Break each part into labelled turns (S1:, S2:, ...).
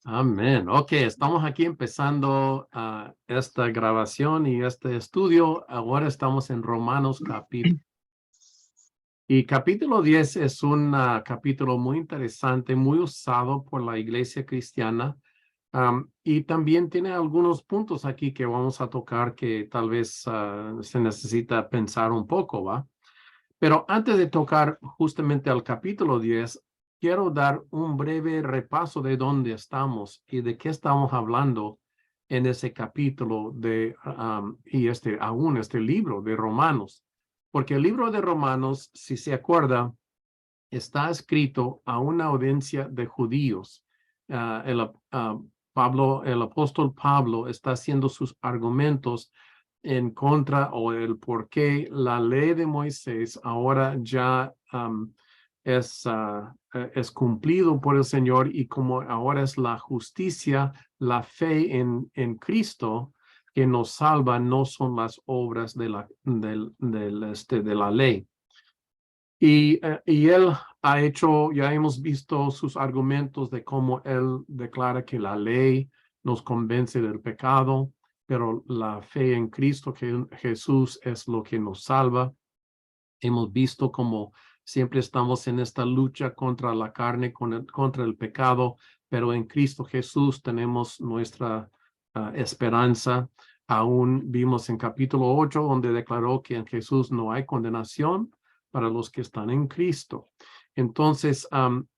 S1: Amén. Ok, estamos aquí empezando esta grabación y este estudio. Ahora estamos en Romanos capítulo. Y capítulo 10 es un capítulo muy interesante, muy usado por la iglesia cristiana. Y también tiene algunos puntos aquí que vamos a tocar que tal vez se necesita pensar un poco, ¿va? Pero antes de tocar justamente al capítulo 10, quiero dar un breve repaso de dónde estamos y de qué estamos hablando en ese capítulo y aún este libro de Romanos. Porque el libro de Romanos, si se acuerda, está escrito a una audiencia de judíos. El apóstol Pablo está haciendo sus argumentos en contra o el por qué la ley de Moisés ahora ya es cumplido por el Señor y como ahora es la justicia, la fe en Cristo que nos salva, no son las obras de la ley. Y él ha hecho, ya hemos visto sus argumentos de cómo él declara que la ley nos convence del pecado, pero la fe en Cristo, que Jesús es lo que nos salva. Hemos visto cómo siempre estamos en esta lucha contra la carne, contra el pecado, pero en Cristo Jesús tenemos nuestra esperanza. Aún vimos en capítulo 8, donde declaró que en Jesús no hay condenación para los que están en Cristo. Entonces,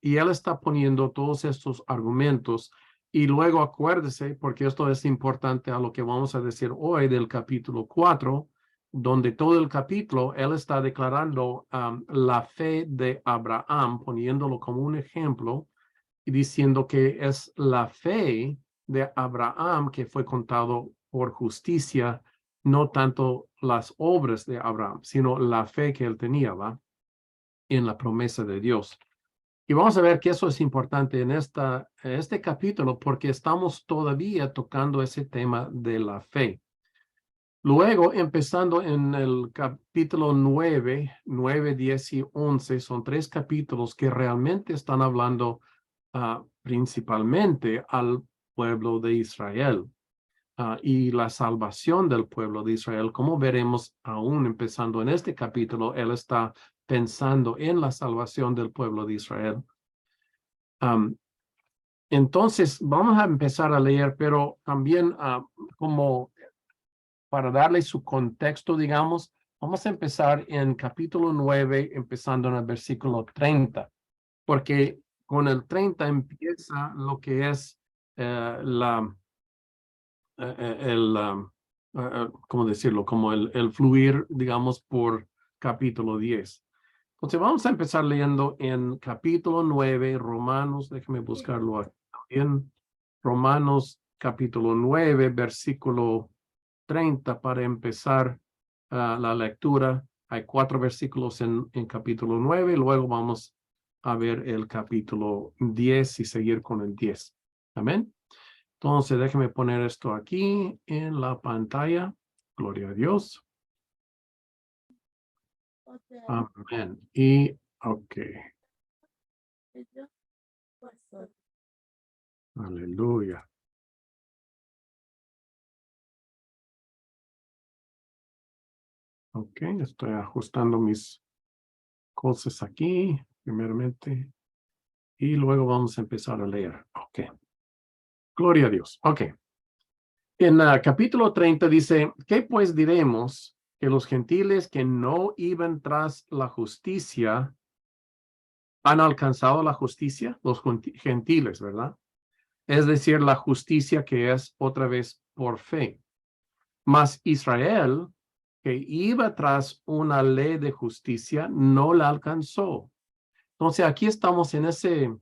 S1: y él está poniendo todos estos argumentos. Y luego acuérdese, porque esto es importante a lo que vamos a decir hoy del capítulo 4, donde todo el capítulo él está declarando la fe de Abraham, poniéndolo como un ejemplo y diciendo que es la fe de Abraham que fue contado por justicia, no tanto las obras de Abraham, sino la fe que él tenía, ¿va? En la promesa de Dios. Y vamos a ver que eso es importante en este capítulo porque estamos todavía tocando ese tema de la fe. Luego, empezando en el capítulo 9, 10 y 11, son 3 capítulos que realmente están hablando principalmente al pueblo de Israel y la salvación del pueblo de Israel. Como veremos aún empezando en este capítulo, él está pensando en la salvación del pueblo de Israel. Entonces, vamos a empezar a leer, pero también como para darle su contexto, digamos, vamos a empezar en capítulo 9, empezando en el versículo 30, porque con el 30 empieza lo que es ¿cómo decirlo? Como el fluir, digamos, por capítulo 10. Entonces, vamos a empezar leyendo en capítulo 9, Romanos, déjeme buscarlo aquí también, Romanos capítulo 9, versículo 30 para empezar la lectura. Hay 4 versículos en capítulo 9, luego vamos a ver el capítulo 10 y seguir con el 10. Amén. Entonces, déjeme poner esto aquí en la pantalla. Gloria a Dios. Amén. Y, ok. Aleluya. Ok, estoy ajustando mis cosas aquí, primeramente. Y luego vamos a empezar a leer. Ok. Gloria a Dios. Ok. En capítulo 30 dice, ¿qué pues diremos? Que los gentiles que no iban tras la justicia han alcanzado la justicia, los gentiles, ¿verdad? Es decir, la justicia que es otra vez por fe. Mas Israel, que iba tras una ley de justicia, no la alcanzó. Entonces aquí estamos en ese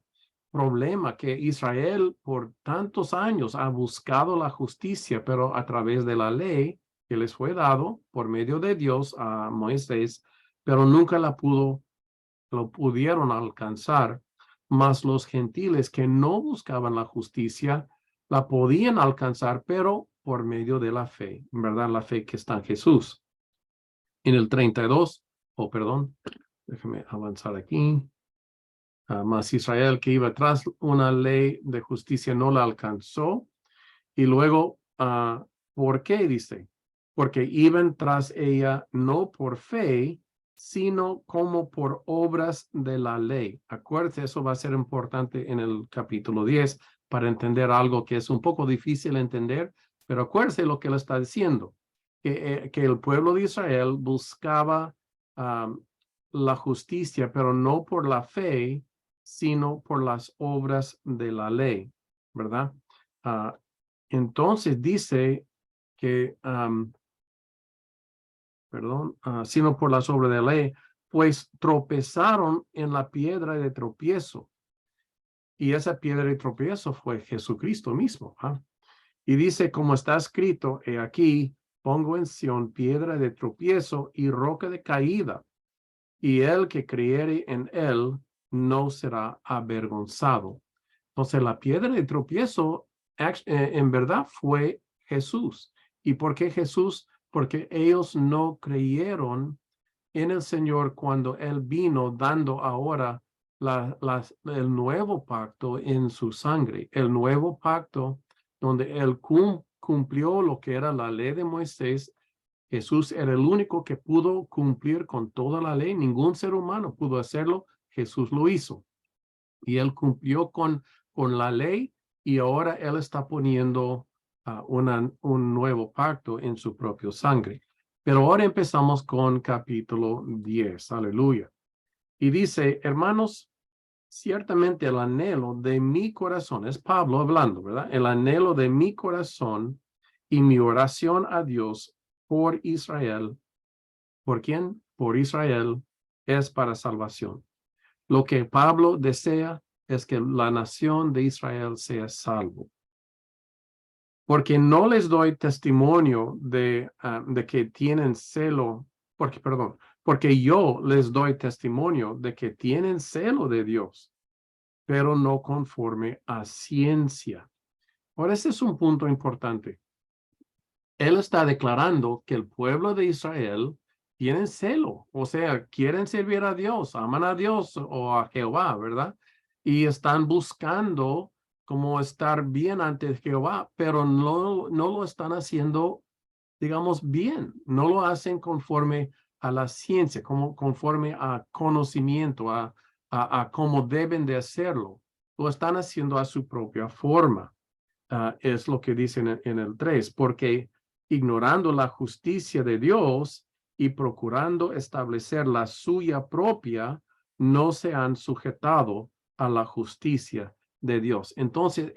S1: problema que Israel por tantos años ha buscado la justicia, pero a través de la ley que les fue dado por medio de Dios a Moisés, pero nunca lo pudieron alcanzar. Mas los gentiles que no buscaban la justicia, la podían alcanzar, pero por medio de la fe, ¿verdad? La fe que está en Jesús. En el 32, perdón, déjeme avanzar aquí. Mas Israel que iba tras una ley de justicia no la alcanzó. Y luego, ¿por qué? Dice, porque iban tras ella no por fe, sino como por obras de la ley. Acuérdate, eso va a ser importante en el capítulo 10 para entender algo que es un poco difícil de entender, pero acuérdate lo que él está diciendo, que el pueblo de Israel buscaba la justicia, pero no por la fe, sino por las obras de la ley, ¿verdad? Entonces dice que, sino por las obras de la ley, pues tropezaron en la piedra de tropiezo. Y esa piedra de tropiezo fue Jesucristo mismo. Y dice, como está escrito, he aquí, pongo en Sión piedra de tropiezo y roca de caída, y el que creyere en él no será avergonzado. Entonces, la piedra de tropiezo en verdad fue Jesús. ¿Y por qué Jesús? Porque ellos no creyeron en el Señor cuando Él vino dando ahora el nuevo pacto en su sangre. El nuevo pacto donde Él cumplió lo que era la ley de Moisés. Jesús era el único que pudo cumplir con toda la ley. Ningún ser humano pudo hacerlo. Jesús lo hizo. Y Él cumplió con la ley y ahora Él está poniendo un nuevo pacto en su propia sangre. Pero ahora empezamos con capítulo 10. Aleluya. Y dice, hermanos, ciertamente el anhelo de mi corazón, es Pablo hablando, ¿verdad? El anhelo de mi corazón y mi oración a Dios por Israel. ¿Por quién? Por Israel es para salvación. Lo que Pablo desea es que la nación de Israel sea salvo. Porque no les doy testimonio de que tienen celo, porque yo les doy testimonio de que tienen celo de Dios, pero no conforme a ciencia. Ahora, ese es un punto importante. Él está declarando que el pueblo de Israel tiene celo, o sea, quieren servir a Dios, aman a Dios o a Jehová, ¿verdad? Y están buscando como estar bien ante Jehová, pero no lo están haciendo, digamos, bien. No lo hacen conforme a la ciencia, como conforme a conocimiento, a cómo deben de hacerlo. Lo están haciendo a su propia forma. Es lo que dicen en el 3, porque ignorando la justicia de Dios y procurando establecer la suya propia, no se han sujetado a la justicia de Dios. Entonces,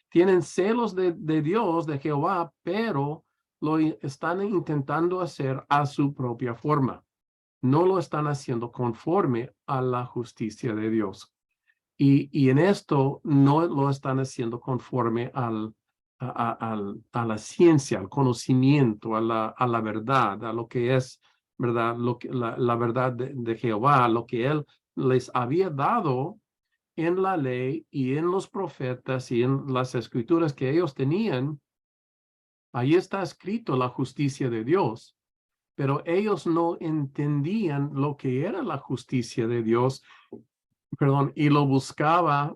S1: tienen celos de Dios, de Jehová, pero lo están intentando hacer a su propia forma. No lo están haciendo conforme a la justicia de Dios. Y en esto no lo están haciendo conforme a la ciencia, al conocimiento, a la verdad, a lo que es, ¿verdad? La verdad de Jehová, lo que Él les había dado en la ley y en los profetas y en las escrituras que ellos tenían. Ahí está escrito la justicia de Dios, pero ellos no entendían lo que era la justicia de Dios, y lo buscaba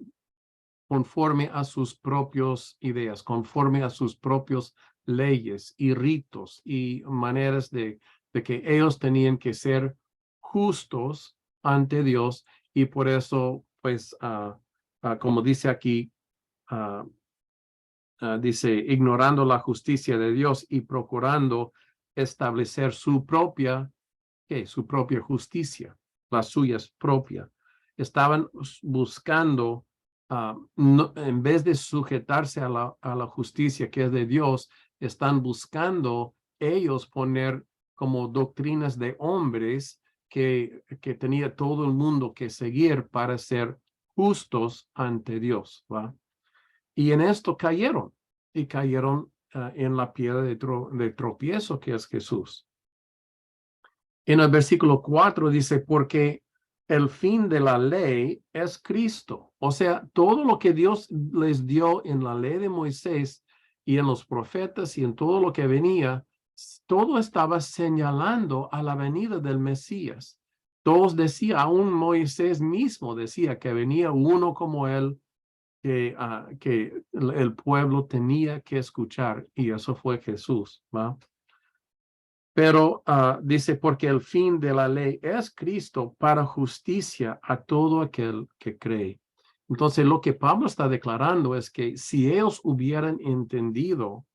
S1: conforme a sus propias ideas, conforme a sus propios leyes y ritos y maneras de que ellos tenían que ser justos ante Dios, y por eso, pues, como dice aquí, dice, ignorando la justicia de Dios y procurando establecer su propia justicia, la suya propia. Estaban buscando, en vez de sujetarse a la justicia que es de Dios, están buscando ellos poner como doctrinas de hombres que tenía todo el mundo que seguir para ser justos ante Dios, ¿va? Y en esto cayeron, y cayeron en la piedra de tropiezo que es Jesús. En el versículo 4 dice, porque el fin de la ley es Cristo. O sea, todo lo que Dios les dio en la ley de Moisés y en los profetas y en todo lo que venía, todo estaba señalando a la venida del Mesías. Todos decían, aún Moisés mismo decía que venía uno como él, que el pueblo tenía que escuchar, y eso fue Jesús, ¿va? Pero dice, porque el fin de la ley es Cristo para justicia a todo aquel que cree. Entonces, lo que Pablo está declarando es que si ellos hubieran entendido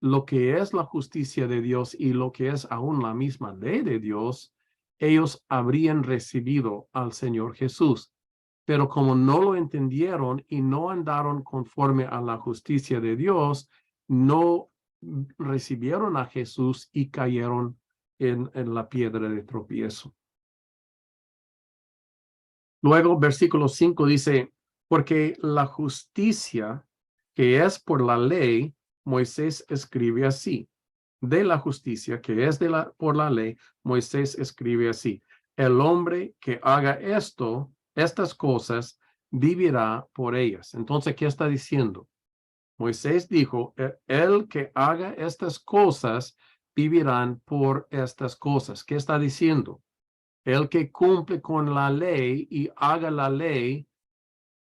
S1: lo que es la justicia de Dios y lo que es aún la misma ley de Dios, ellos habrían recibido al Señor Jesús. Pero como no lo entendieron y no andaron conforme a la justicia de Dios, no recibieron a Jesús y cayeron en la piedra de tropiezo. Luego, versículo 5 dice, porque la justicia que es por la ley, Moisés escribe así. De la justicia que es por la ley, Moisés escribe así. El hombre que haga estas cosas, vivirá por ellas. Entonces, ¿qué está diciendo? Moisés dijo, el que haga estas cosas, vivirán por estas cosas. ¿Qué está diciendo? El que cumple con la ley y haga la ley,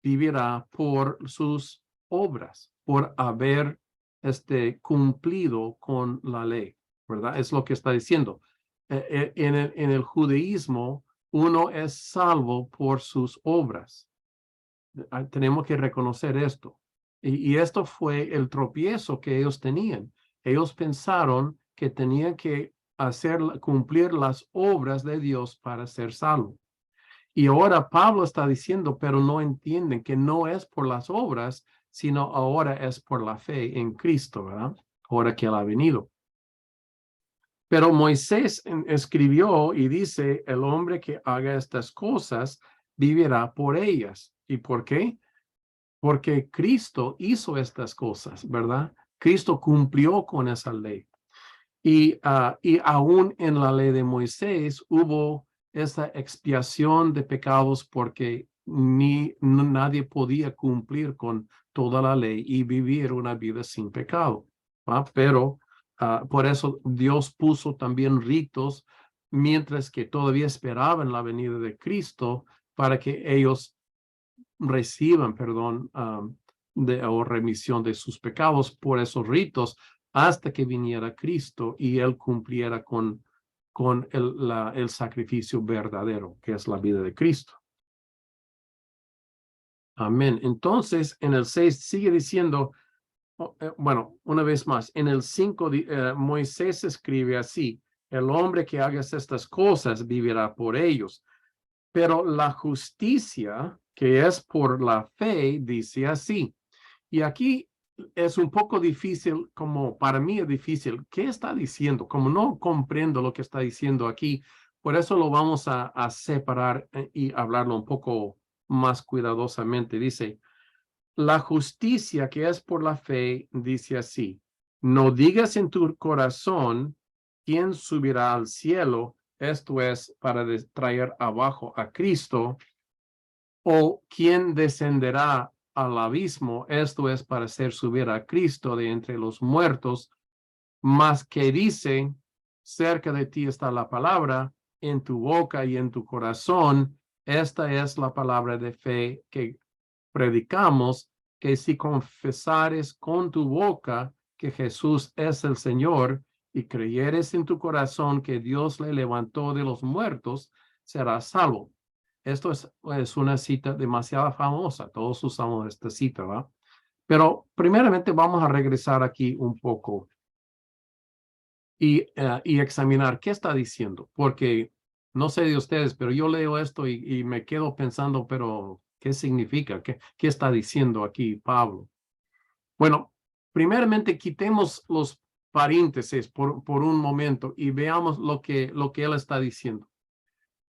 S1: vivirá por sus obras, por haber cumplido con la ley, ¿verdad? Es lo que está diciendo. En el judaísmo, uno es salvo por sus obras. Tenemos que reconocer esto. Y esto fue el tropiezo que ellos tenían. Ellos pensaron que tenían que cumplir las obras de Dios para ser salvo. Y ahora Pablo está diciendo, pero no entienden que no es por las obras, sino ahora es por la fe en Cristo, ¿verdad? Ahora que Él ha venido. Pero Moisés escribió y dice, el hombre que haga estas cosas vivirá por ellas. ¿Y por qué? Porque Cristo hizo estas cosas, ¿verdad? Cristo cumplió con esa ley. Y aún en la ley de Moisés hubo esa expiación de pecados porque nadie podía cumplir con toda la ley y vivir una vida sin pecado, ¿va? Pero por eso Dios puso también ritos mientras que todavía esperaban la venida de Cristo para que ellos reciban perdón o remisión de sus pecados por esos ritos hasta que viniera Cristo y Él cumpliera con el sacrificio verdadero, que es la vida de Cristo. Amén. Entonces, en el 6 sigue diciendo, bueno, una vez más, en el 5 Moisés escribe así, el hombre que haga estas cosas vivirá por ellos. Pero la justicia que es por la fe dice así. Y aquí es un poco difícil, como para mí es difícil. ¿Qué está diciendo? Como no comprendo lo que está diciendo aquí, por eso lo vamos a separar y hablarlo un poco más cuidadosamente. Dice, la justicia que es por la fe dice así. No digas en tu corazón quién subirá al cielo, esto es para traer abajo a Cristo, o quién descenderá al abismo, esto es para hacer subir a Cristo de entre los muertos, mas que dice, cerca de ti está la palabra, en tu boca y en tu corazón, esta es la palabra de fe que predicamos, que si confesares con tu boca que Jesús es el Señor y creyeres en tu corazón que Dios le levantó de los muertos, serás salvo. Esto es una cita demasiado famosa, todos usamos esta cita, ¿va? Pero primeramente vamos a regresar aquí un poco y examinar qué está diciendo, porque no sé de ustedes, pero yo leo esto y me quedo pensando, pero ¿qué significa? ¿Qué está diciendo aquí Pablo? Bueno, primeramente quitemos los paréntesis por un momento y veamos lo que él está diciendo.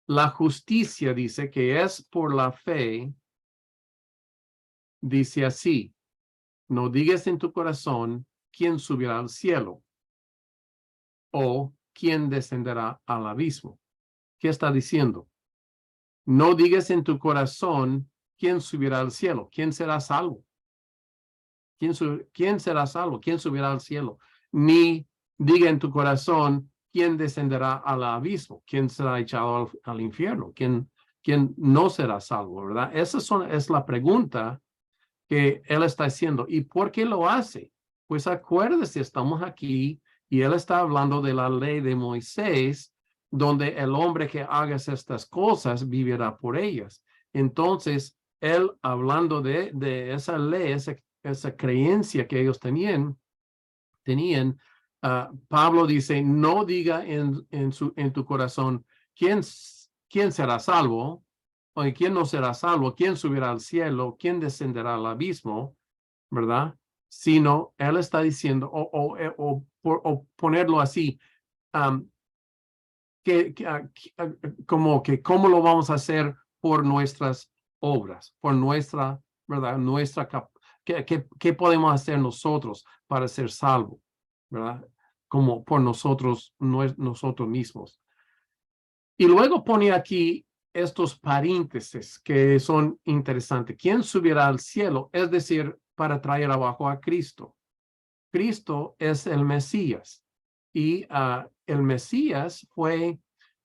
S1: La justicia dice que es por la fe, dice así, no digas en tu corazón quién subirá al cielo o quién descenderá al abismo. ¿Qué está diciendo? No digas en tu corazón quién subirá al cielo, quién será salvo. ¿Quién será salvo? ¿Quién subirá al cielo? Ni diga en tu corazón ¿quién descenderá al abismo? ¿Quién será echado al infierno? ¿Quién no será salvo? ¿Verdad? Es la pregunta que él está haciendo. ¿Y por qué lo hace? Pues acuérdese, estamos aquí y él está hablando de la ley de Moisés, donde el hombre que haga estas cosas vivirá por ellas. Entonces, él hablando de esa ley, esa creencia que ellos tenían, Pablo dice, no diga en tu corazón, ¿quién será salvo? ¿O quién no será salvo? ¿Quién subirá al cielo? ¿Quién descenderá al abismo? ¿Verdad? Sino él está diciendo, o ponerlo así, um, como que cómo lo vamos a hacer por nuestras obras, por nuestra, ¿verdad? ¿Qué podemos hacer nosotros para ser salvos? ¿Verdad? Como por nosotros mismos. Y luego pone aquí estos paréntesis que son interesantes. ¿Quién subirá al cielo? Es decir, para traer abajo a Cristo. Cristo es el Mesías y el Mesías fue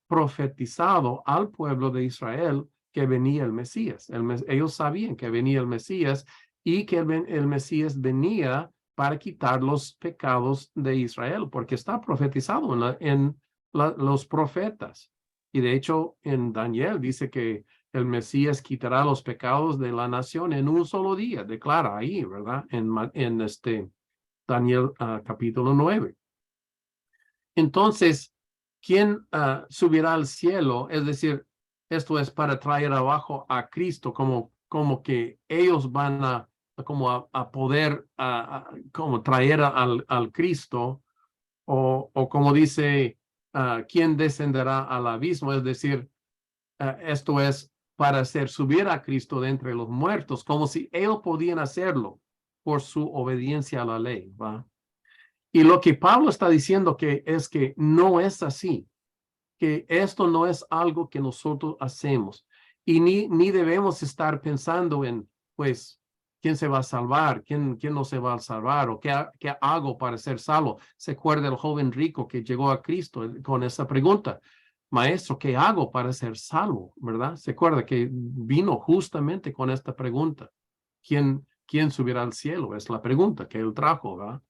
S1: profetizado al pueblo de Israel que venía el Mesías. Ellos sabían que venía el Mesías y que el Mesías venía para quitar los pecados de Israel, porque está profetizado en los profetas. Y de hecho, en Daniel dice que el Mesías quitará los pecados de la nación en un solo día, declara ahí, ¿verdad? En Daniel capítulo 9. Entonces, ¿quién subirá al cielo? Es decir, esto es para traer abajo a Cristo, como que ellos van a poder como traer al Cristo, o como dice, ¿quién descenderá al abismo? Es decir, esto es para hacer subir a Cristo de entre los muertos, como si ellos podían hacerlo por su obediencia a la ley, ¿va? Y lo que Pablo está diciendo es que no es así, que esto no es algo que nosotros hacemos y ni debemos estar pensando en, pues, quién se va a salvar, quién no se va a salvar o qué hago para ser salvo. Se acuerda el joven rico que llegó a Cristo con esa pregunta, maestro, ¿qué hago para ser salvo? ¿Verdad? Se acuerda que vino justamente con esta pregunta. ¿Quién subirá al cielo? Es la pregunta que él trajo, ¿verdad?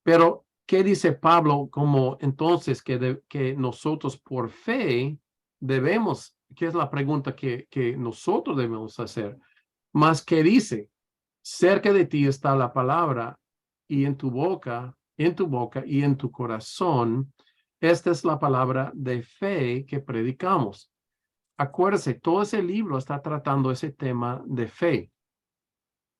S1: Pero, ¿qué dice Pablo como entonces que nosotros por fe debemos, que es la pregunta que nosotros debemos hacer? Más que dice, cerca de ti está la palabra y en tu boca y en tu corazón. Esta es la palabra de fe que predicamos. Acuérdese, todo ese libro está tratando ese tema de fe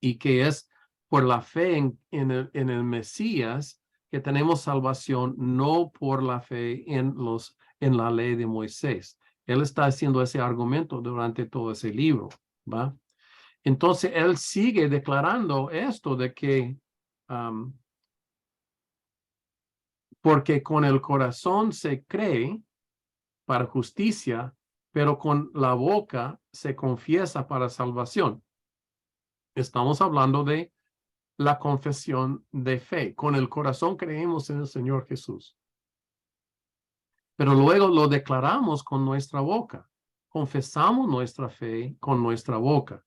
S1: y que es por la fe en el Mesías que tenemos salvación, no por la fe en la ley de Moisés. Él está haciendo ese argumento durante todo ese libro, ¿va? Entonces, él sigue declarando esto de que porque con el corazón se cree para justicia, pero con la boca se confiesa para salvación. Estamos hablando de la confesión de fe. Con el corazón creemos en el Señor Jesús, pero luego lo declaramos con nuestra boca. Confesamos nuestra fe con nuestra boca.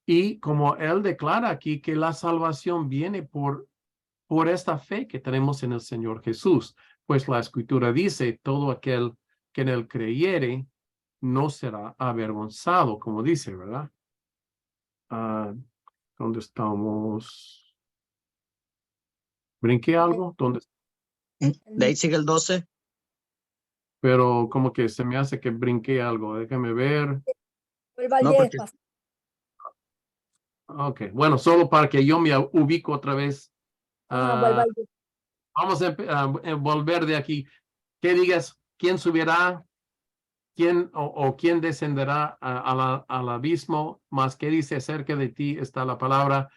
S1: Y como él declara aquí que la salvación viene por esta fe que tenemos en el Señor Jesús, pues la Escritura dice, todo aquel que en él creyere no será avergonzado, como dice, ¿verdad? ¿Dónde estamos? ¿Brinqué algo? ¿Dónde?
S2: De ahí sigue el 12.
S1: Pero como que se me hace que brinqué algo. Déjame ver.
S2: No, porque
S1: Ok, bueno, solo para que yo me ubico otra vez. Vamos a volver de aquí. ¿Qué digas? ¿Quién subirá? ¿Quién o quién descenderá al abismo? Más que dice cerca de ti está la palabra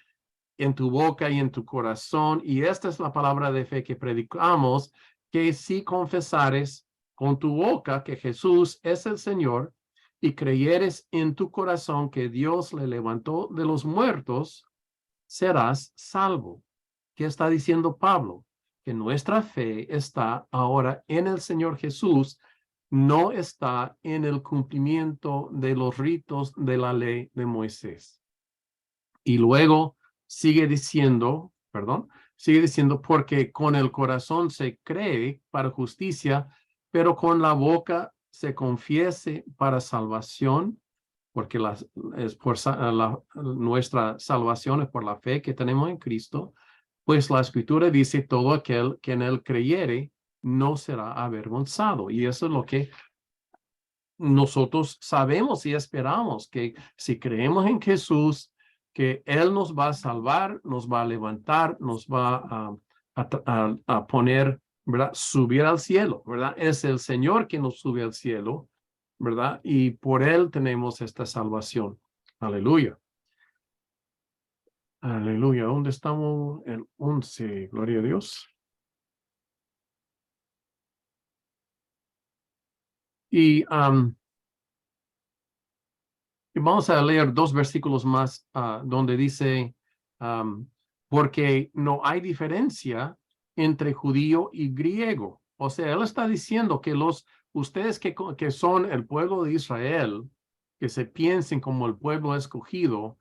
S1: en tu boca y en tu corazón. Y esta es la palabra de fe que predicamos, que si confesares con tu boca que Jesús es el Señor y creyeres en tu corazón que Dios le levantó de los muertos, serás salvo. ¿Qué está diciendo Pablo? que nuestra fe está ahora en el Señor Jesús, no está en el cumplimiento de los ritos de la ley de Moisés. Y luego sigue diciendo, porque con el corazón se cree para justicia, pero con la boca se confiese para salvación, porque nuestra salvación es por la fe que tenemos en Cristo. Pues la Escritura dice, todo aquel que en él creyere no será avergonzado. Y eso es lo que nosotros sabemos y esperamos, que si creemos en Jesús, que Él nos va a salvar, nos va a levantar, nos va a poner, ¿verdad? Subir al cielo, ¿verdad? Es el Señor que nos sube al cielo, ¿verdad? Y por Él tenemos esta salvación. Aleluya. Aleluya. ¿Dónde estamos? El 11. Gloria a Dios. Y vamos a leer 2 versículos más donde dice, porque no hay diferencia entre judío y griego. O sea, él está diciendo que ustedes que son el pueblo de Israel, que se piensen como el pueblo escogido,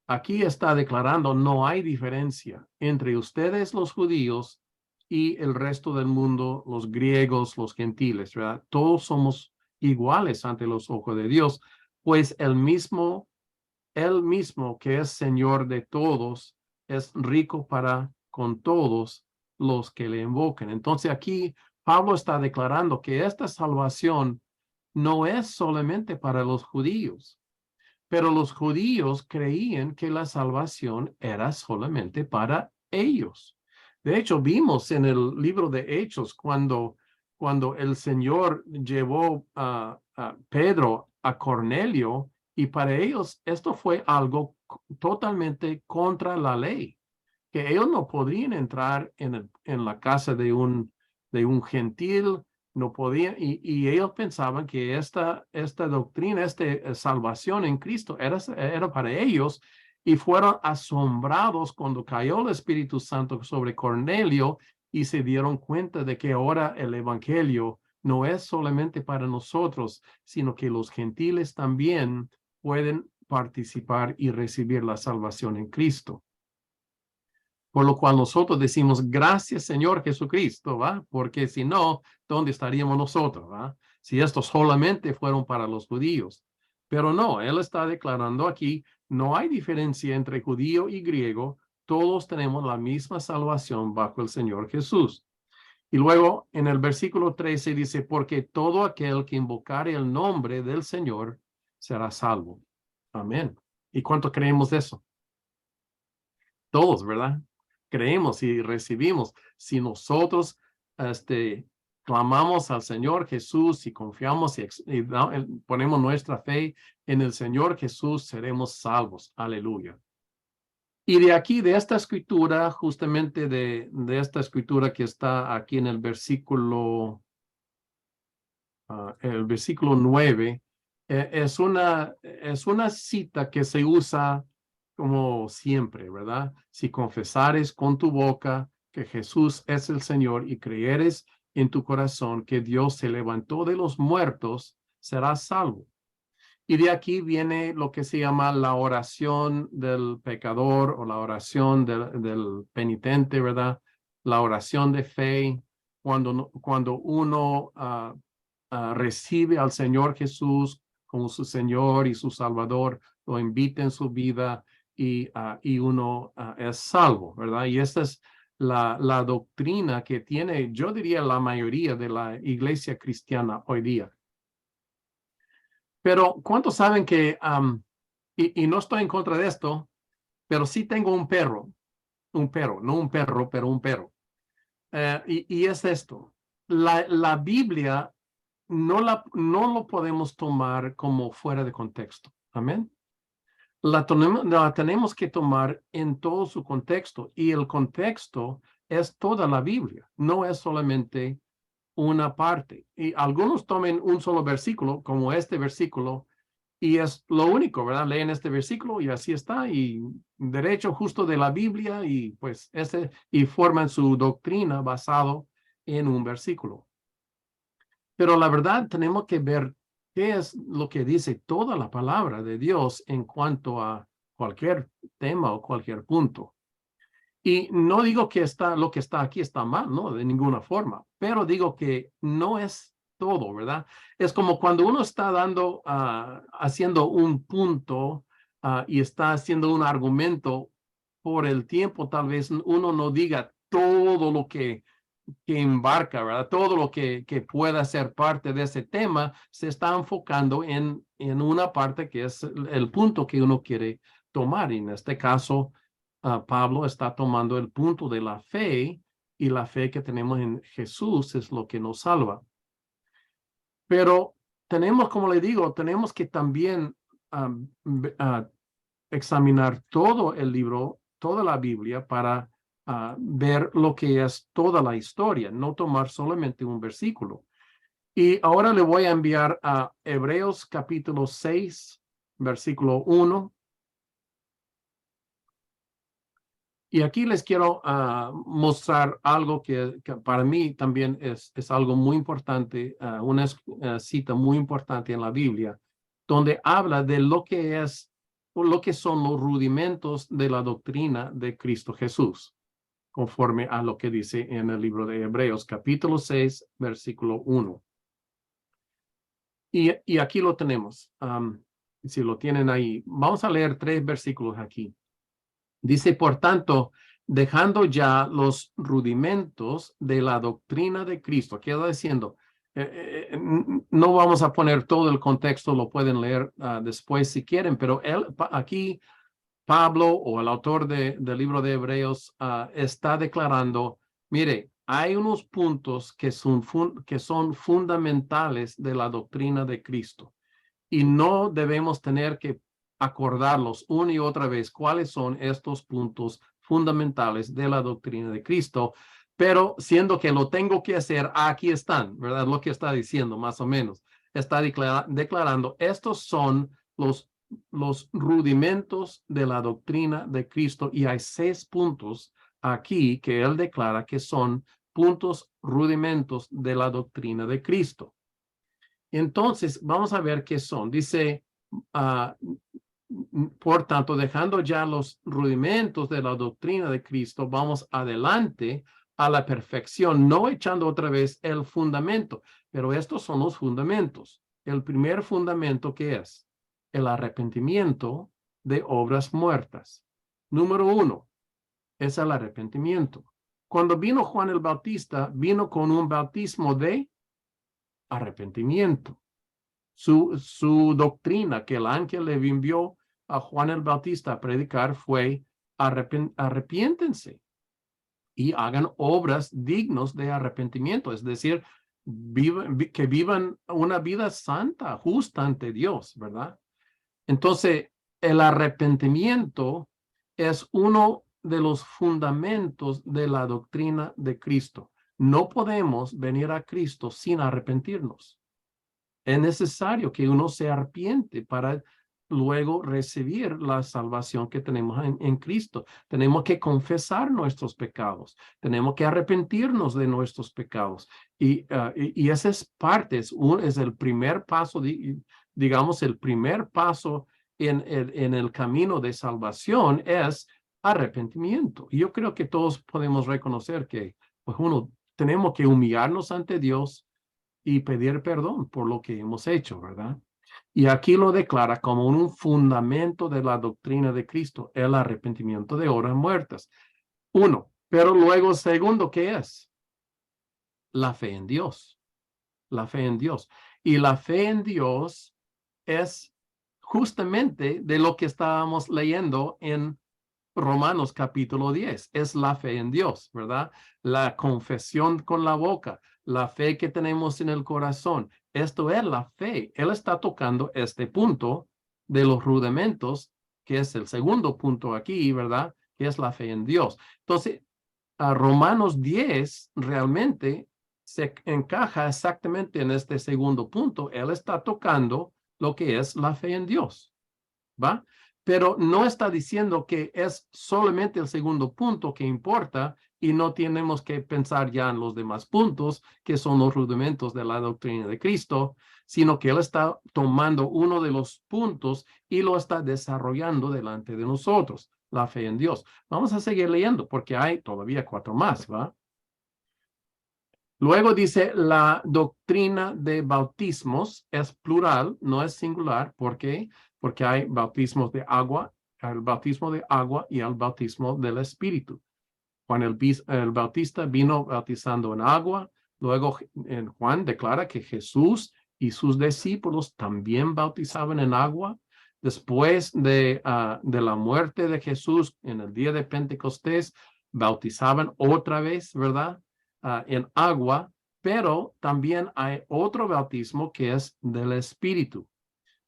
S1: aquí está declarando no hay diferencia entre ustedes los judíos y el resto del mundo, los griegos, los gentiles, ¿verdad? Todos somos iguales ante los ojos de Dios, pues él mismo que es Señor de todos, es rico para con todos los que le invoquen. Entonces aquí Pablo está declarando que esta salvación no es solamente para los judíos, pero los judíos creían que la salvación era solamente para ellos. De hecho, vimos en el libro de Hechos cuando el Señor llevó a Pedro a Cornelio, y para ellos esto fue algo totalmente contra la ley, que ellos no podían entrar en la casa de un gentil, no podían, y ellos pensaban que esta doctrina, esta salvación en Cristo era para ellos, y fueron asombrados cuando cayó el Espíritu Santo sobre Cornelio y se dieron cuenta de que ahora el Evangelio no es solamente para nosotros, sino que los gentiles también pueden participar y recibir la salvación en Cristo. Por lo cual nosotros decimos, gracias Señor Jesucristo, ¿va? Porque si no, ¿dónde estaríamos nosotros, va? Si estos solamente fueron para los judíos. Pero no, él está declarando aquí, no hay diferencia entre judío y griego, todos tenemos la misma salvación bajo el Señor Jesús. Y luego en el versículo 13 dice, porque todo aquel que invocare el nombre del Señor será salvo. Amén. ¿Y cuánto creemos de eso? Todos, ¿verdad? Creemos y recibimos. Si nosotros clamamos al Señor Jesús y confiamos y ponemos nuestra fe en el Señor Jesús, seremos salvos. Aleluya. Y de aquí, de esta escritura, justamente de esta escritura que está aquí en el versículo 9, es una cita que se usa como siempre, ¿verdad? Si confesares con tu boca que Jesús es el Señor y creyeres en tu corazón que Dios se levantó de los muertos, serás salvo. Y de aquí viene lo que se llama la oración del pecador o la oración del penitente, ¿verdad? La oración de fe, cuando uno recibe al Señor Jesús como su Señor y su Salvador, lo invita en su vida y uno es salvo, ¿verdad? Y esta es la doctrina que tiene, yo diría, la mayoría de la iglesia cristiana hoy día. Pero ¿cuántos saben que, y no estoy en contra de esto, pero sí tengo un perro, no un perro, pero un perro. Y es esto, la Biblia no lo podemos tomar como fuera de contexto. Amén. La tenemos que tomar en todo su contexto, y el contexto es toda la Biblia, no es solamente una parte. Y algunos tomen un solo versículo, como este versículo, Y es lo único, ¿verdad? Leen este versículo y así está, y derecho justo de la Biblia, y pues y forman su doctrina basado en un versículo. Pero la verdad tenemos que ver qué es lo que dice toda la palabra de Dios en cuanto a cualquier tema o cualquier punto. Y no digo que lo que está aquí está mal, no, de ninguna forma, pero digo que no es todo, ¿verdad? Es como cuando uno está haciendo un punto y está haciendo un argumento por el tiempo, tal vez uno no diga todo lo que embarca, ¿verdad? Todo lo que pueda ser parte de ese tema se está enfocando en una parte que es el punto que uno quiere tomar. Y en este caso, Pablo está tomando el punto de la fe, y la fe que tenemos en Jesús es lo que nos salva. Pero tenemos, como le digo, tenemos que también examinar todo el libro, toda la Biblia, para ver lo que es toda la historia, no tomar solamente un versículo. Y ahora le voy a enviar a Hebreos capítulo 6, versículo 1. Y aquí les quiero mostrar algo que para mí también es algo muy importante, una cita muy importante en la Biblia, donde habla de lo que son los rudimentos de la doctrina de Cristo Jesús, conforme a lo que dice en el libro de Hebreos, capítulo 6, versículo 1. Y aquí lo tenemos. Si lo tienen ahí, vamos a leer 3 versículos aquí. Dice, por tanto, dejando ya los rudimentos de la doctrina de Cristo. Queda diciendo, no vamos a poner todo el contexto, lo pueden leer después si quieren, pero aquí Pablo, o el autor del libro de Hebreos, está declarando, mire, hay unos puntos que son fundamentales de la doctrina de Cristo, y no debemos tener que acordarlos una y otra vez cuáles son estos puntos fundamentales de la doctrina de Cristo, pero siendo que lo tengo que hacer, aquí están, ¿verdad? Lo que está diciendo, más o menos. Está declarando, estos son los rudimentos de la doctrina de Cristo, y hay 6 puntos aquí que él declara que son puntos rudimentos de la doctrina de Cristo. Entonces, vamos a ver qué son. Dice, por tanto, dejando ya los rudimentos de la doctrina de Cristo, vamos adelante a la perfección, no echando otra vez el fundamento, pero estos son los fundamentos. El primer fundamento, que es el arrepentimiento de obras muertas. Número 1 es el arrepentimiento. Cuando vino Juan el Bautista, vino con un bautismo de arrepentimiento. Su doctrina que el ángel le envió a Juan el Bautista a predicar fue: arrepiéntense y hagan obras dignos de arrepentimiento, es decir, que vivan una vida santa, justa ante Dios, ¿verdad? Entonces, el arrepentimiento es uno de los fundamentos de la doctrina de Cristo. No podemos venir a Cristo sin arrepentirnos. Es necesario que uno se arrepiente para luego recibir la salvación que tenemos en Cristo. Tenemos que confesar nuestros pecados. Tenemos que arrepentirnos de nuestros pecados. Y esa es parte, es el primer paso, digamos, el primer paso en el camino de salvación es arrepentimiento. Y yo creo que todos podemos reconocer que, pues, tenemos que humillarnos ante Dios y pedir perdón por lo que hemos hecho, ¿verdad? Y aquí lo declara como un fundamento de la doctrina de Cristo, el arrepentimiento de obras muertas. 1, pero luego segundo, ¿qué es? La fe en Dios. La fe en Dios. Y la fe en Dios es justamente de lo que estábamos leyendo en Romanos capítulo 10, es la fe en Dios, ¿verdad? La confesión con la boca, la fe que tenemos en el corazón. Esto es la fe. Él está tocando este punto de los rudimentos, que es el segundo punto aquí, ¿verdad? Que es la fe en Dios. Entonces, a Romanos 10 realmente se encaja exactamente en este segundo punto. Él está tocando lo que es la fe en Dios, ¿va? Pero no está diciendo que es solamente el segundo punto que importa y no tenemos que pensar ya en los demás puntos, que son los rudimentos de la doctrina de Cristo, sino que Él está tomando uno de los puntos y lo está desarrollando delante de nosotros, la fe en Dios. Vamos a seguir leyendo porque hay todavía 4 más, ¿va? Luego dice la doctrina de bautismos es plural, no es singular. ¿Por qué? Porque hay bautismos de agua, el bautismo de agua y el bautismo del Espíritu. Juan el Bautista vino bautizando en agua. Luego en Juan declara que Jesús y sus discípulos también bautizaban en agua. Después de la muerte de Jesús en el día de Pentecostés, bautizaban otra vez, ¿verdad? En agua, pero también hay otro bautismo que es del Espíritu.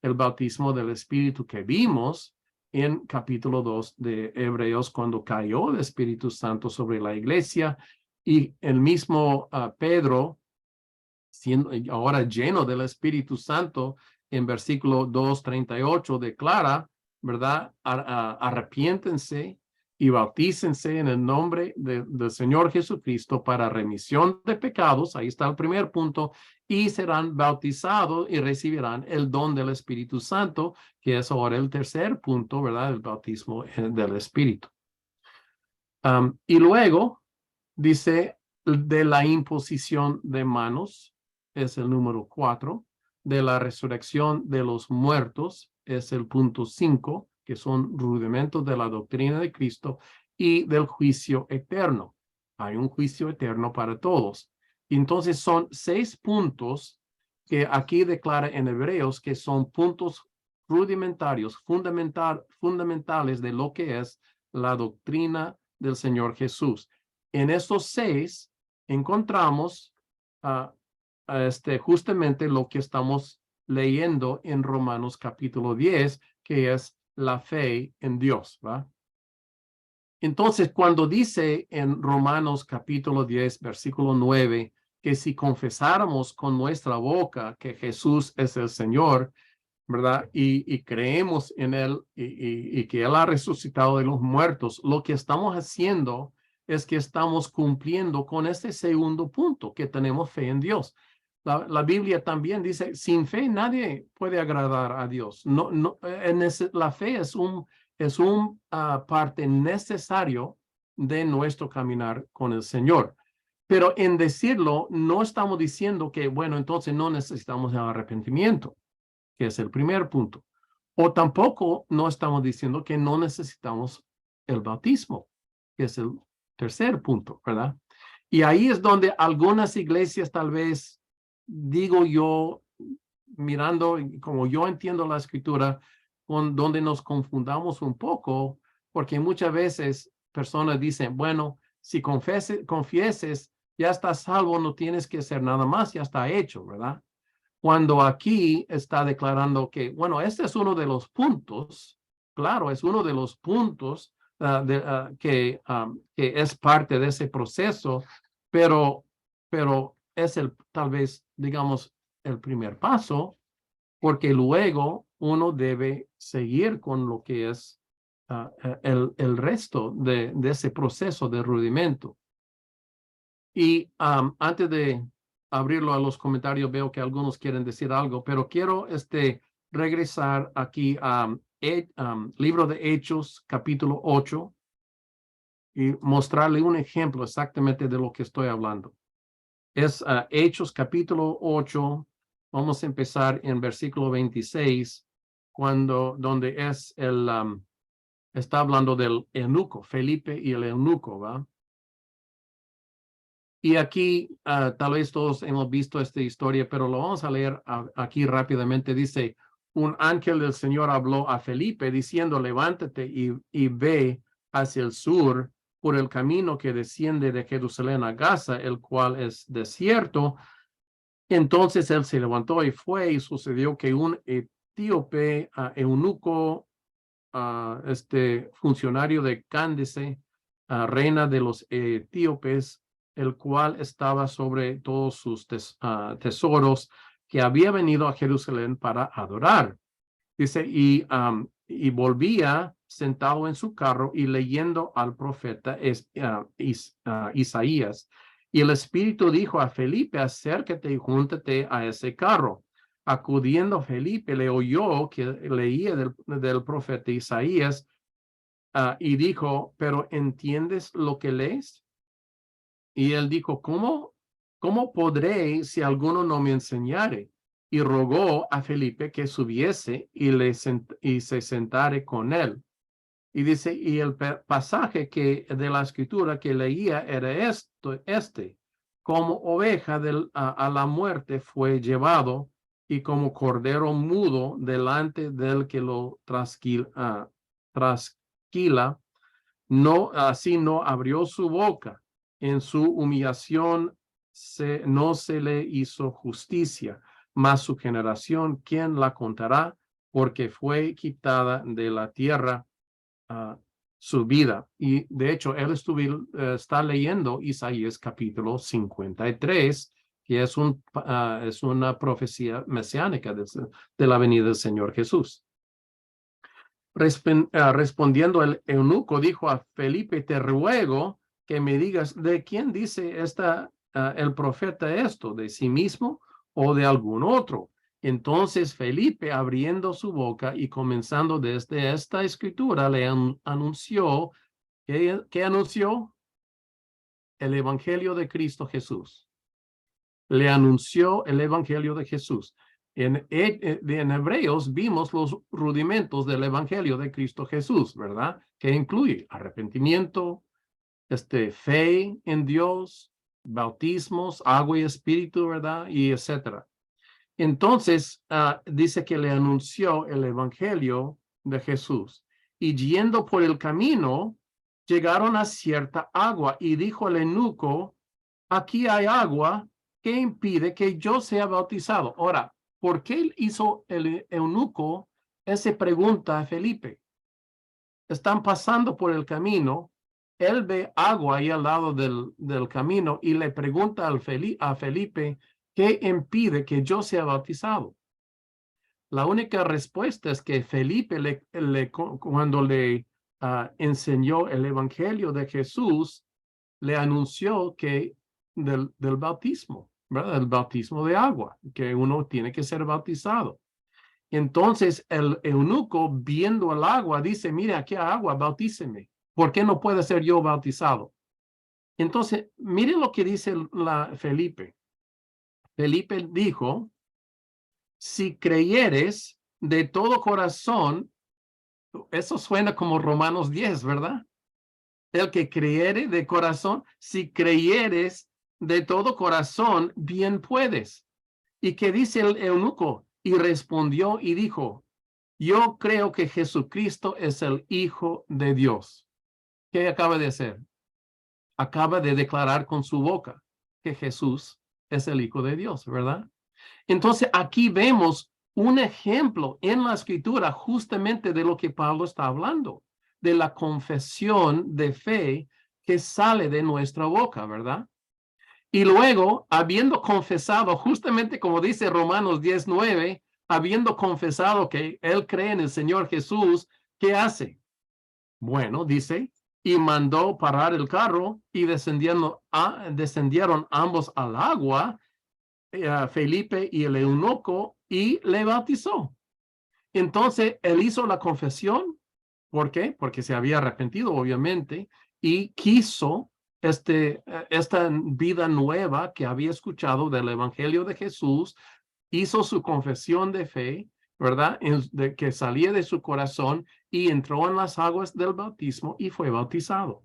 S1: El bautismo del Espíritu que vimos en capítulo 2 de Hebreos, cuando cayó el Espíritu Santo sobre la iglesia y el mismo Pedro, siendo ahora lleno del Espíritu Santo, en versículo 2:38 declara, ¿verdad? Arrepiéntense y bautícense en el nombre del Señor Jesucristo para remisión de pecados. Ahí está el primer punto. Y serán bautizados y recibirán el don del Espíritu Santo, que es ahora el tercer punto, ¿verdad? El bautismo del Espíritu. Y luego dice de la imposición de manos, es el número 4. De la resurrección de los muertos, es el punto 5, que son rudimentos de la doctrina de Cristo, y del juicio eterno. Hay un juicio eterno para todos. Entonces son 6 puntos que aquí declara en Hebreos que son puntos rudimentarios, fundamentales de lo que es la doctrina del Señor Jesús. En estos 6 encontramos justamente lo que estamos leyendo en Romanos capítulo 10, que es la fe en Dios, ¿va? Entonces, cuando dice en Romanos capítulo 10, versículo 9, que si confesáramos con nuestra boca que Jesús es el Señor, ¿verdad? Y creemos en Él y que Él ha resucitado de los muertos, lo que estamos haciendo es que estamos cumpliendo con este segundo punto, que tenemos fe en Dios. La Biblia también dice, sin fe nadie puede agradar a Dios. La fe es un parte necesario de nuestro caminar con el Señor. Pero en decirlo, no estamos diciendo que, bueno, entonces no necesitamos el arrepentimiento, que es el primer punto. O tampoco no estamos diciendo que no necesitamos el bautismo, que es el tercer punto, ¿verdad? Y ahí es donde algunas iglesias tal vez, digo yo, mirando como yo entiendo la escritura, donde nos confundamos un poco, porque muchas veces personas dicen, bueno, si confieses, ya estás salvo, no tienes que hacer nada más, ya está hecho, ¿verdad? Cuando aquí está declarando que, bueno, este es uno de los puntos, claro, es uno de los puntos que es parte de ese proceso, pero es tal vez, digamos, el primer paso, porque luego uno debe seguir con lo que es el resto de ese proceso de rudimento. Y antes de abrirlo a los comentarios, veo que algunos quieren decir algo, pero quiero regresar aquí a libro de Hechos, capítulo 8, y mostrarle un ejemplo exactamente de lo que estoy hablando. Es Hechos, capítulo 8, vamos a empezar en versículo 26, donde está hablando del eunuco, Felipe y el eunuco, ¿va? Y aquí tal vez todos hemos visto esta historia, pero lo vamos a leer aquí rápidamente. Dice, un ángel del Señor habló a Felipe diciendo, levántate y ve hacia el sur por el camino que desciende de Jerusalén a Gaza, el cual es desierto. Entonces él se levantó y fue, y sucedió que un etíope, eunuco, funcionario de Cándice, reina de los etíopes, el cual estaba sobre todos sus tesoros, que había venido a Jerusalén para adorar. Dice, y volvía sentado en su carro y leyendo al profeta Isaías. Y el Espíritu dijo a Felipe, acércate y júntate a ese carro. Acudiendo Felipe, le oyó que leía del profeta Isaías y dijo, ¿pero entiendes lo que lees? Y él dijo, ¿cómo podré si alguno no me enseñare? Y rogó a Felipe que subiese y se sentare con él. Y dice, y el pasaje de la escritura que leía era este, como oveja a la muerte fue llevado, y como cordero mudo delante del que lo trasquila, así no abrió su boca. En su humillación no se le hizo justicia, mas su generación, ¿quién la contará? Porque fue quitada de la tierra su vida. Y de hecho, él está leyendo Isaías capítulo 53, que es una profecía mesiánica de la venida del Señor Jesús. Respondiendo el eunuco, dijo a Felipe, te ruego que me digas, ¿de quién dice el profeta esto? ¿De sí mismo o de algún otro? Entonces Felipe, abriendo su boca y comenzando desde esta escritura, le anunció, ¿qué anunció? El Evangelio de Cristo Jesús. Le anunció el Evangelio de Jesús. En Hebreos vimos los rudimentos del Evangelio de Cristo Jesús, ¿verdad? Que incluye arrepentimiento, fe en Dios, bautismos, agua y espíritu, ¿verdad? Y etcétera. Entonces, dice que le anunció el Evangelio de Jesús. Y yendo por el camino, llegaron a cierta agua y dijo el eunuco, aquí hay agua que impide que yo sea bautizado. Ahora, ¿por qué hizo el eunuco esa pregunta a Felipe? Están pasando por el camino, él ve agua ahí al lado del camino y le pregunta a Felipe, ¿qué impide que yo sea bautizado? La única respuesta es que Felipe, cuando le enseñó el Evangelio de Jesús, le anunció que del bautismo, ¿verdad? El bautismo de agua, que uno tiene que ser bautizado. Entonces el eunuco, viendo el agua, dice, mire, aquí hay agua, bautíceme. ¿Por qué no puede ser yo bautizado? Entonces, mire lo que dice Felipe. Felipe dijo, si creyeres de todo corazón, eso suena como Romanos 10, ¿verdad? El que creyere de corazón, si creyeres de todo corazón, bien puedes. ¿Y qué dice el eunuco? Y respondió y dijo, yo creo que Jesucristo es el Hijo de Dios. ¿Qué acaba de hacer? Acaba de declarar con su boca que Jesús es el Hijo de Dios, ¿verdad? Entonces aquí vemos un ejemplo en la escritura justamente de lo que Pablo está hablando, de la confesión de fe que sale de nuestra boca, ¿verdad? Y luego, habiendo confesado, justamente como dice Romanos 10:9, habiendo confesado que él cree en el Señor Jesús, ¿qué hace? Bueno, dice, y mandó parar el carro y descendieron ambos al agua, Felipe y el eunuco, y le bautizó. Entonces, él hizo la confesión. ¿Por qué? Porque se había arrepentido, obviamente, y quiso esta vida nueva que había escuchado del Evangelio de Jesús, hizo su confesión de fe, ¿verdad? Que salía de su corazón y entró en las aguas del bautismo y fue bautizado.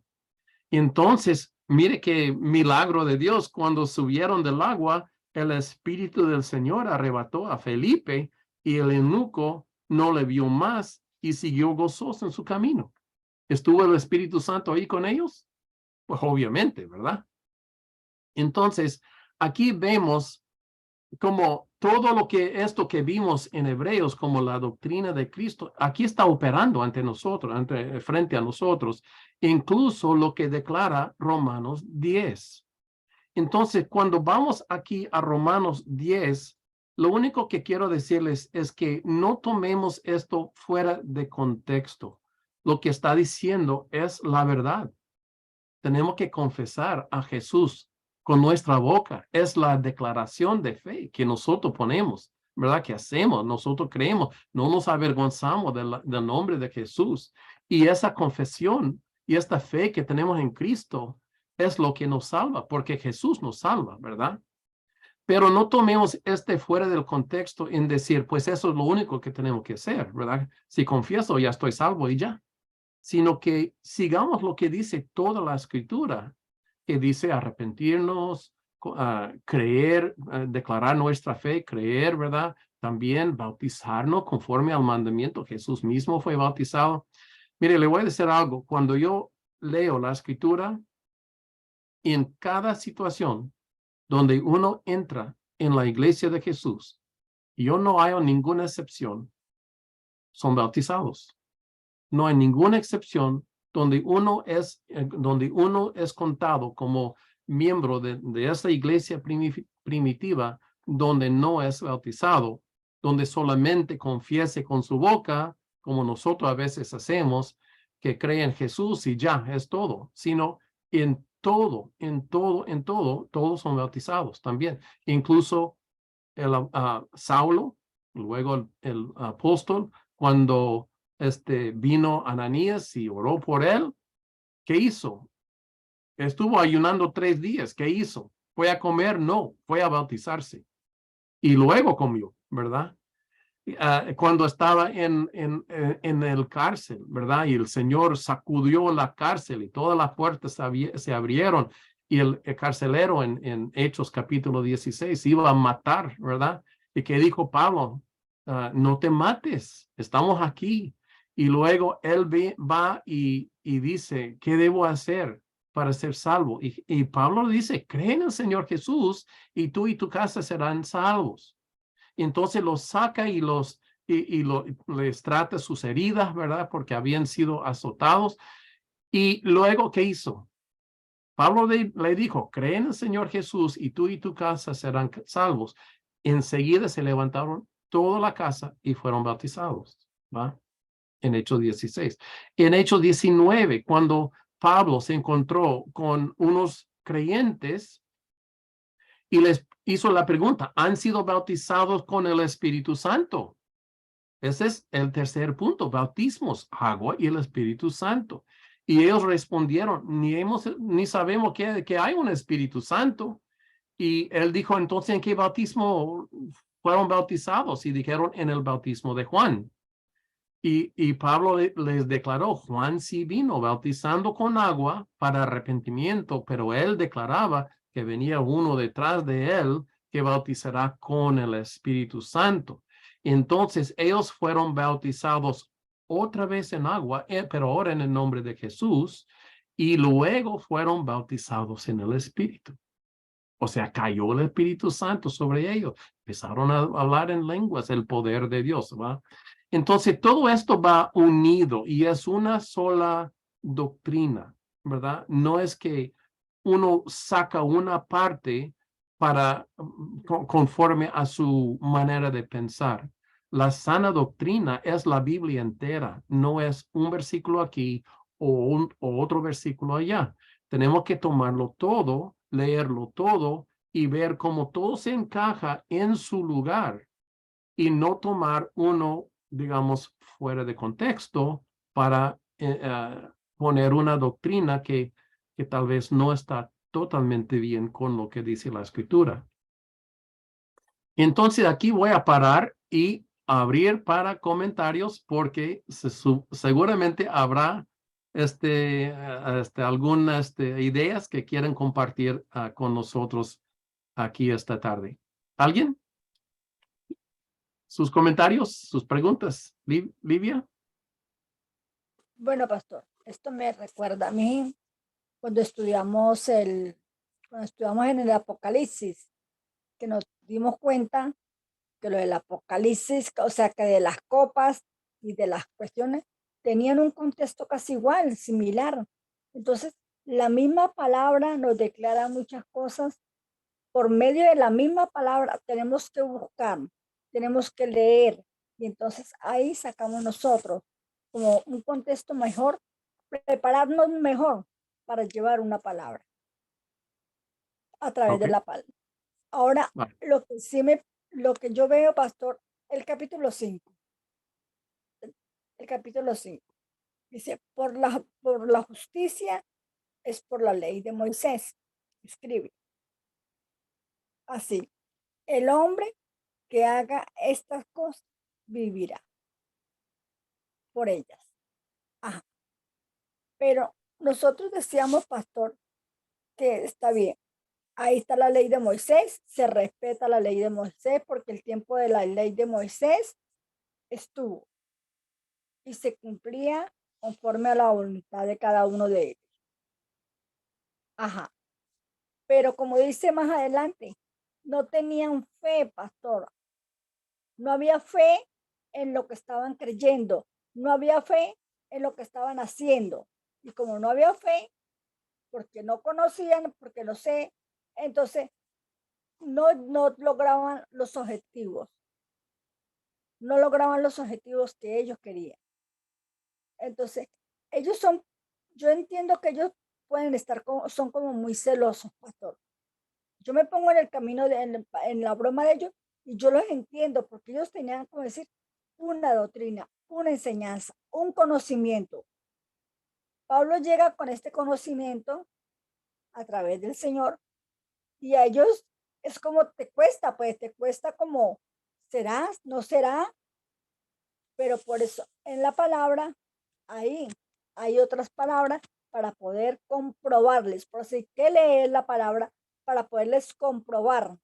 S1: Entonces, mire qué milagro de Dios, cuando subieron del agua, el Espíritu del Señor arrebató a Felipe y el eunuco no le vio más y siguió gozoso en su camino. ¿Estuvo el Espíritu Santo ahí con ellos? Pues obviamente, ¿verdad? Entonces, aquí vemos como todo esto que vimos en Hebreos, como la doctrina de Cristo, aquí está operando ante nosotros, frente a nosotros, incluso lo que declara Romanos 10. Entonces, cuando vamos aquí a Romanos 10, Lo único que quiero decirles es que no tomemos esto fuera de contexto. Lo que está diciendo es la verdad. Tenemos que confesar a Jesús con nuestra boca. Es la declaración de fe que nosotros ponemos, ¿verdad? Que hacemos, nosotros creemos, no nos avergonzamos del nombre de Jesús. Y esa confesión y esta fe que tenemos en Cristo es lo que nos salva, porque Jesús nos salva, ¿verdad? Pero no tomemos fuera del contexto en decir, pues eso es lo único que tenemos que hacer, ¿verdad? Si confieso, ya estoy salvo y ya. Sino que sigamos lo que dice toda la escritura, que dice arrepentirnos, creer, declarar nuestra fe, creer, ¿verdad? También bautizarnos conforme al mandamiento. Jesús mismo fue bautizado. Mire, le voy a decir algo. Cuando yo leo la escritura, en cada situación donde uno entra en la iglesia de Jesús, yo no hallo ninguna excepción, son bautizados. No hay ninguna excepción donde uno es contado como miembro de esa iglesia primitiva, donde no es bautizado, donde solamente confiese con su boca, como nosotros a veces hacemos, que cree en Jesús y ya es todo, sino todos son bautizados también. Incluso Saulo, luego el apóstol, cuando vino Ananías y oró por él, ¿qué hizo? Estuvo ayunando 3 días. ¿Qué hizo? ¿Fue a comer? No, fue a bautizarse. Y luego comió, ¿verdad? Cuando estaba en el cárcel, ¿verdad? Y el Señor sacudió la cárcel y todas las puertas se abrieron y el carcelero en Hechos capítulo 16 iba a matar, ¿verdad? Y que dijo Pablo, no te mates, estamos aquí. Y luego él va y dice, ¿qué debo hacer para ser salvo? Y Pablo dice, cree en el Señor Jesús y tú y tu casa serán salvos. Entonces los saca y les trata sus heridas, ¿verdad? Porque habían sido azotados. Y luego, ¿qué hizo? Pablo le dijo, cree en el Señor Jesús y tú y tu casa serán salvos. Enseguida se levantaron toda la casa y fueron bautizados, ¿va? En Hechos 16. En Hechos 19, cuando Pablo se encontró con unos creyentes y les hizo la pregunta, ¿han sido bautizados con el Espíritu Santo? Ese es el tercer punto, bautismos, agua y el Espíritu Santo. Y ellos respondieron, ni sabemos que hay un Espíritu Santo. Y él dijo, entonces, ¿en qué bautismo fueron bautizados? Y dijeron, en el bautismo de Juan. Y Pablo les declaró, Juan sí vino bautizando con agua para arrepentimiento, pero él declaraba que venía uno detrás de él que bautizará con el Espíritu Santo. Entonces ellos fueron bautizados otra vez en agua, pero ahora en el nombre de Jesús, y luego fueron bautizados en el Espíritu. O sea, cayó el Espíritu Santo sobre ellos. Empezaron a hablar en lenguas, el poder de Dios, ¿va? Entonces, todo esto va unido y es una sola doctrina, ¿verdad? No es que uno saca una parte para conforme a su manera de pensar. La sana doctrina es la Biblia entera, no es un versículo aquí o otro versículo allá. Tenemos que tomarlo todo, leerlo todo y ver cómo todo se encaja en su lugar y no tomar uno, digamos, fuera de contexto para poner una doctrina que tal vez no está totalmente bien con lo que dice la escritura. Entonces aquí voy a parar y abrir para comentarios porque seguramente habrá algunas ideas que quieren compartir con nosotros aquí esta tarde. ¿Alguien? Sus comentarios, sus preguntas. Livia.
S3: Bueno, pastor, esto me recuerda a mí cuando estudiamos en el Apocalipsis, que nos dimos cuenta que lo del Apocalipsis, o sea, que de las copas y de las cuestiones tenían un contexto casi igual, similar. Entonces, la misma palabra nos declara muchas cosas por medio de la misma palabra tenemos que buscar, tenemos que leer, y entonces ahí sacamos nosotros como un contexto mejor, prepararnos mejor para llevar una palabra a través de
S1: Ok.
S3: la palabra. Ahora,
S1: Vale.
S3: lo que yo veo, pastor, el capítulo 5. El capítulo 5 dice, por la justicia es por la ley de Moisés. Escribe así, el hombre que haga estas cosas vivirá por ellas. Ajá. Pero nosotros decíamos, pastor, que está bien. Ahí está la ley de Moisés, se respeta la ley de Moisés porque el tiempo de la ley de Moisés estuvo y se cumplía conforme a la voluntad de cada uno de ellos. Ajá. Pero como dice más adelante, no tenían fe, pastor. No había fe en lo que estaban creyendo. No había fe en lo que estaban haciendo. Y como no había fe, porque no conocían, porque no sé, entonces no lograban los objetivos. No lograban los objetivos que ellos querían. Entonces, yo entiendo que ellos pueden estar son como muy celosos, pastor. Yo me pongo en el camino, en la broma de ellos, y yo los entiendo, porque ellos tenían, como decir, una doctrina, una enseñanza, un conocimiento. Pablo llega con este conocimiento a través del Señor, y a ellos es como te cuesta, pues te cuesta como, ¿será? ¿No será? Pero por eso en la palabra, ahí hay otras palabras para poder comprobarles. Por así que leer la palabra para poderles comprobar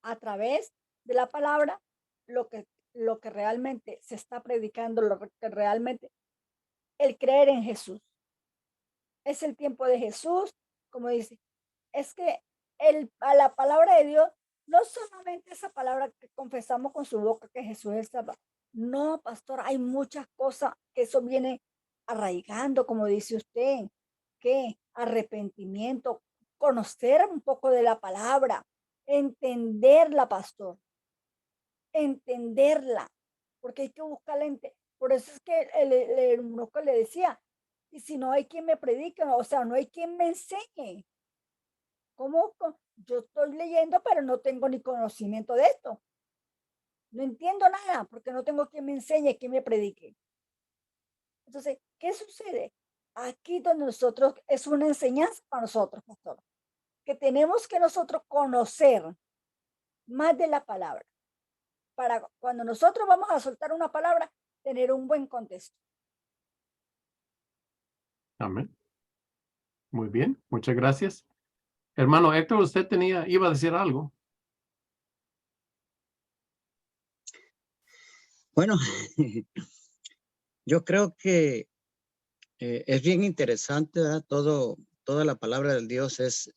S3: a través de la palabra lo que realmente se está predicando, lo que realmente el creer en Jesús. Es el tiempo de Jesús, como dice, es que a la palabra de Dios, no solamente esa palabra que confesamos con su boca que Jesús es Salvador. No, pastor, hay muchas cosas que eso viene arraigando, como dice usted, que arrepentimiento, conocer un poco de la palabra, entenderla, pastor, entenderla, porque hay que buscarla. Por eso es que el eunuco le decía, y si no hay quien me predique, o sea, no hay quien me enseñe. ¿Cómo? Yo estoy leyendo, pero no tengo ni conocimiento de esto. No entiendo nada porque no tengo quien me enseñe, quien me predique. Entonces, ¿qué sucede? Aquí donde nosotros, es una enseñanza para nosotros, pastor, que tenemos que nosotros conocer más de la palabra, para cuando nosotros vamos a soltar una palabra, tener un buen contexto.
S1: Amén. Muy bien, muchas gracias. Hermano Héctor, usted iba a decir algo.
S2: Bueno, yo creo que es bien interesante, ¿verdad? Toda la palabra del Dios es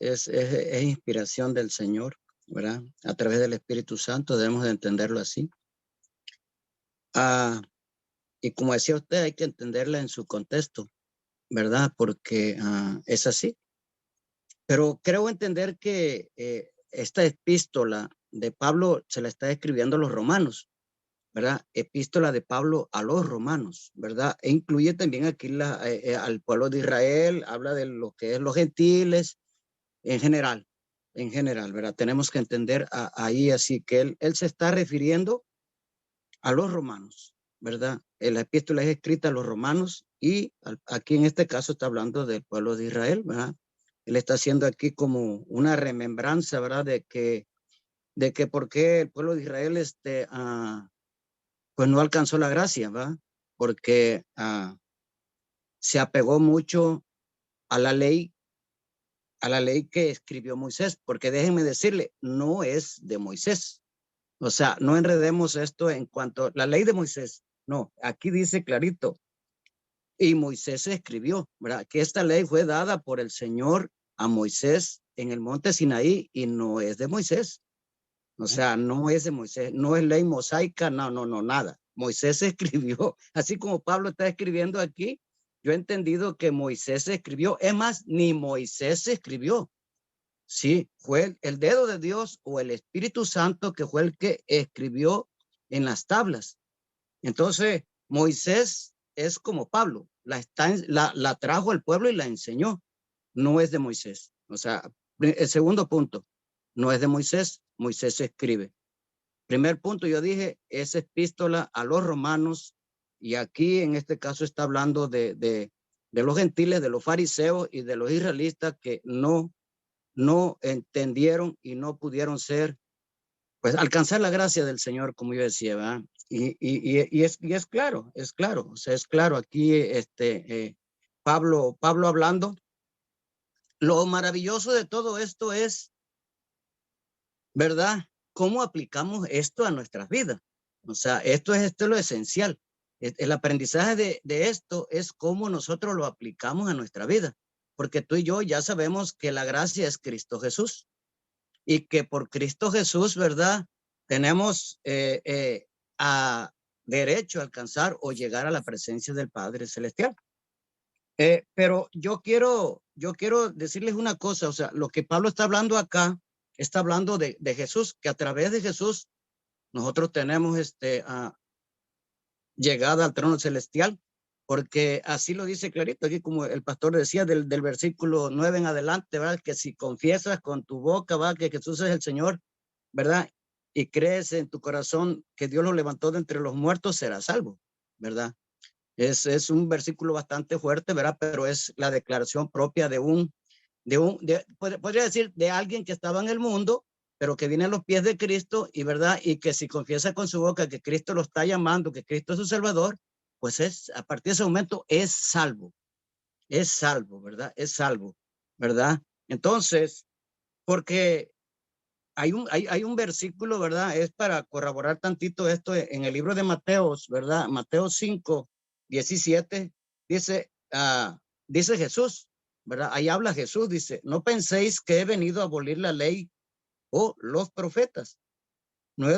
S2: inspiración del Señor, ¿verdad? A través del Espíritu Santo debemos de entenderlo así. Y como decía usted, hay que entenderla en su contexto, ¿verdad? Porque es así. Pero creo entender que esta epístola de Pablo se la está escribiendo a los romanos, ¿verdad? Epístola de Pablo a los romanos, ¿verdad? E incluye también aquí al pueblo de Israel, habla de lo que es los gentiles, en general, ¿verdad? Tenemos que entender ahí así que él se está refiriendo a los romanos, ¿verdad? La epístola es escrita a los romanos y aquí en este caso está hablando del pueblo de Israel, ¿verdad? Él está haciendo aquí como una remembranza, ¿verdad? De que por qué el pueblo de Israel pues no alcanzó la gracia, ¿verdad? Porque se apegó mucho a la ley que escribió Moisés, porque déjenme decirle, no es de Moisés. O sea, no enredemos esto en cuanto a la ley de Moisés. No, aquí dice clarito, y Moisés escribió, ¿verdad? Que esta ley fue dada por el Señor a Moisés en el monte Sinaí y no es de Moisés. O sea, no es de Moisés, no es ley mosaica, no, nada. Moisés escribió, así como Pablo está escribiendo aquí, yo he entendido que Moisés escribió, es más, ni Moisés escribió, Sí, fue el dedo de Dios o el Espíritu Santo que fue el que escribió en las tablas. Entonces, Moisés es como Pablo, la trajo al pueblo y la enseñó. No es de Moisés. O sea, el segundo punto, no es de Moisés, Moisés escribe. Primer punto, yo dije, es epístola a los romanos, y aquí en este caso está hablando de los gentiles, de los fariseos y de los israelitas que no entendieron y no pudieron ser, pues alcanzar la gracia del Señor, como yo decía, ¿verdad? Y es claro, o sea, es claro aquí Pablo hablando. Lo maravilloso de todo esto es, ¿verdad? ¿Cómo aplicamos esto a nuestras vidas? O sea, esto es lo esencial. El aprendizaje de esto es cómo nosotros lo aplicamos a nuestra vida. Porque tú y yo ya sabemos que la gracia es Cristo Jesús. Y que por Cristo Jesús, ¿verdad? Tenemos a derecho a alcanzar o llegar a la presencia del Padre Celestial. Pero yo quiero decirles una cosa, o sea, lo que Pablo está hablando acá, está hablando de Jesús, que a través de Jesús nosotros tenemos llegada al trono celestial, porque así lo dice clarito, aquí como el pastor decía del versículo 9 en adelante, ¿verdad? Que si confiesas con tu boca, ¿verdad? Que Jesús es el Señor, ¿verdad? Y crees en tu corazón que Dios lo levantó de entre los muertos, serás salvo, ¿verdad? Es un versículo bastante fuerte, ¿verdad? Pero es la declaración propia podría decir, de alguien que estaba en el mundo, pero que viene a los pies de Cristo y, ¿verdad? Y que si confiesa con su boca que Cristo lo está llamando, que Cristo es su Salvador, pues a partir de ese momento es salvo, ¿verdad? Es salvo, ¿verdad? Entonces, porque hay un versículo, ¿verdad? Es para corroborar tantito esto en el libro de Mateos, ¿verdad? Mateo 5:17, dice, dice Jesús, ¿verdad? Ahí habla Jesús, dice, no penséis que he venido a abolir la ley o los profetas. No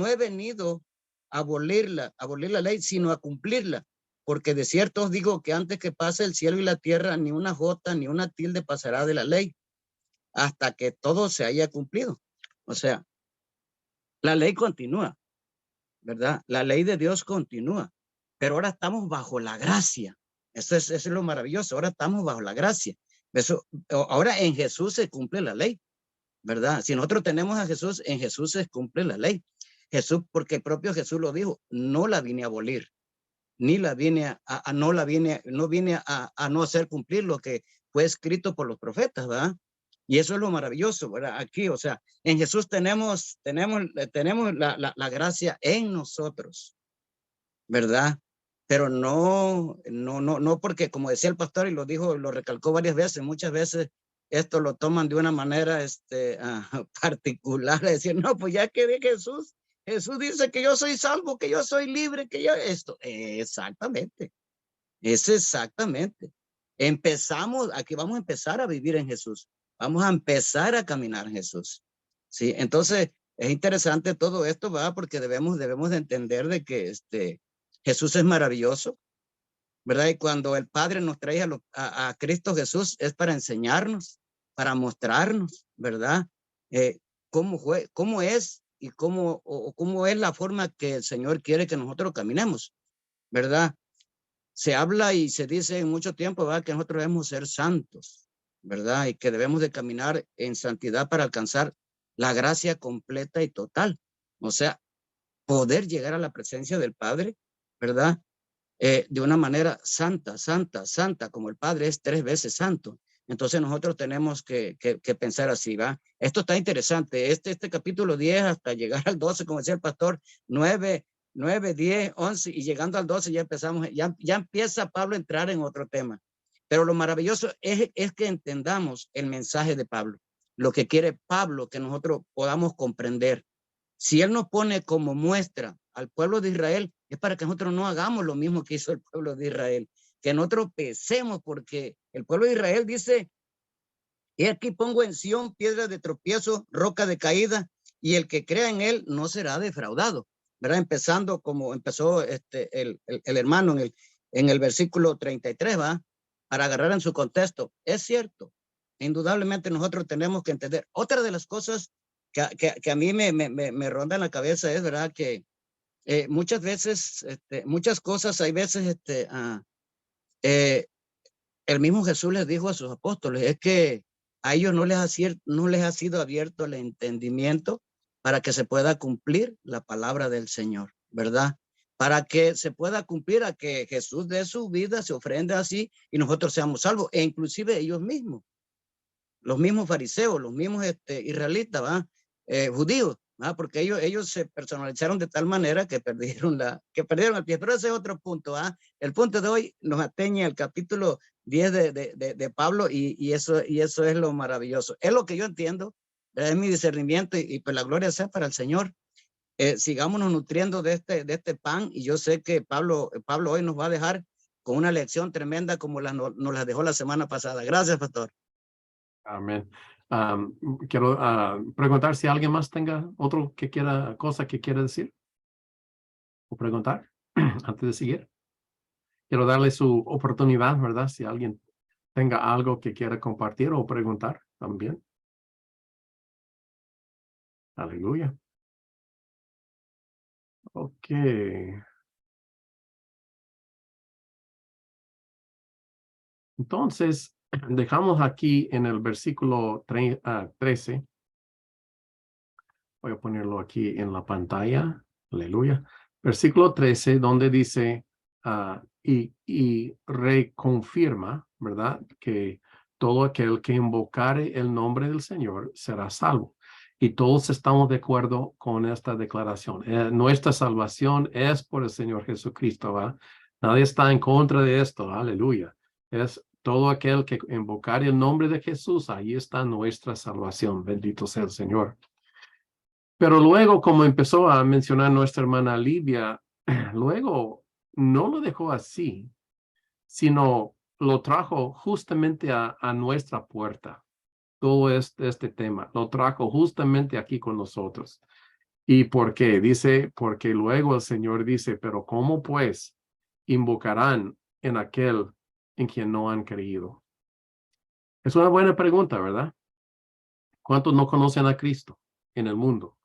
S2: he venido a abolir la ley, sino a cumplirla. Porque de cierto os digo que antes que pase el cielo y la tierra, ni una jota ni una tilde pasará de la ley, hasta que todo se haya cumplido. O sea, la ley continúa, ¿verdad? La ley de Dios continúa, pero ahora estamos bajo la gracia. Eso es lo maravilloso. Ahora estamos bajo la gracia. Ahora en Jesús se cumple la ley, ¿verdad? Si nosotros tenemos a Jesús, en Jesús se cumple la ley. Jesús, porque el propio Jesús lo dijo, no la vine a abolir, ni la vine no vine a no hacer cumplir lo que fue escrito por los profetas, ¿verdad? Y eso es lo maravilloso, ¿verdad? Aquí, o sea, en Jesús tenemos la gracia en nosotros, ¿verdad? Pero no porque, como decía el pastor y lo dijo, lo recalcó varias veces, muchas veces esto lo toman de una manera particular, es decir, no, pues ya que de Jesús dice que yo soy salvo, que yo soy libre, que yo esto, exactamente, es exactamente. Aquí vamos a empezar a vivir en Jesús, vamos a empezar a caminar en Jesús, ¿sí? Entonces, es interesante todo esto, ¿verdad? Porque debemos de entender de que Jesús es maravilloso, ¿verdad? Y cuando el Padre nos trae a Cristo Jesús es para enseñarnos, para mostrarnos, ¿verdad? Cómo es y cómo es la forma que el Señor quiere que nosotros caminemos, ¿verdad? Se habla y se dice en mucho tiempo, ¿verdad? Que nosotros debemos ser santos, ¿verdad? Y que debemos de caminar en santidad para alcanzar la gracia completa y total. O sea, poder llegar a la presencia del Padre, ¿verdad? De una manera santa, como el Padre es 3 veces santo. Entonces nosotros tenemos que pensar así, ¿va? Esto está interesante. Este capítulo 10 hasta llegar al 12, como decía el pastor, 9, 10, 11 y llegando al 12 ya empieza Pablo a entrar en otro tema. Pero lo maravilloso es que entendamos el mensaje de Pablo, lo que quiere Pablo que nosotros podamos comprender. Si él nos pone como muestra al pueblo de Israel, es para que nosotros no hagamos lo mismo que hizo el pueblo de Israel, que nosotros pesemos, porque el pueblo de Israel dice, y aquí pongo en Sión piedra de tropiezo, roca de caída, y el que crea en él no será defraudado, ¿verdad? Empezando como empezó el hermano en el versículo 33, ¿va? Para agarrar en su contexto. Es cierto, indudablemente nosotros tenemos que entender. Otra de las cosas que a mí me ronda en la cabeza es, ¿verdad? Que muchas veces, muchas cosas, hay veces, el mismo Jesús les dijo a sus apóstoles, es que a ellos no les ha sido abierto el entendimiento para que se pueda cumplir la palabra del Señor, ¿verdad? Para que se pueda cumplir a que Jesús dé su vida, se ofrenda así y nosotros seamos salvos, e inclusive ellos mismos, los mismos fariseos, los mismos israelitas, ¿va? Judíos, ¿va? Porque ellos se personalizaron de tal manera que perdieron el pie. Pero ese es otro punto. ¿Va? El punto de hoy nos atañe al capítulo 10 de Pablo y eso es lo maravilloso. Es lo que yo entiendo, es mi discernimiento y pues la gloria sea para el Señor. Sigámonos nutriendo de este pan y yo sé que Pablo hoy nos va a dejar con una lección tremenda como nos la dejó la semana pasada. Gracias, pastor.
S1: Amén. Quiero preguntar si alguien más tenga cosa que quiera decir o preguntar antes de seguir. Quiero darle su oportunidad, ¿verdad? Si alguien tenga algo que quiera compartir o preguntar también. Aleluya. Ok. Entonces, dejamos aquí en el versículo 13. Voy a ponerlo aquí en la pantalla. Aleluya. Versículo 13, donde dice, y reconfirma, ¿verdad? Que todo aquel que invocare el nombre del Señor será salvo. Y todos estamos de acuerdo con esta declaración. Nuestra salvación es por el Señor Jesucristo, ¿va? Nadie está en contra de esto. Aleluya. Es todo aquel que invocare el nombre de Jesús, ahí está nuestra salvación. Bendito sea el Señor. Pero luego, como empezó a mencionar nuestra hermana Livia, luego no lo dejó así, sino lo trajo justamente a nuestra puerta. Todo este tema lo trajo justamente aquí con nosotros. ¿Y por qué? Dice, porque luego el Señor dice, pero ¿cómo pues invocarán en aquel en quien no han creído? Es una buena pregunta, ¿verdad? ¿Cuántos no conocen a Cristo en el mundo?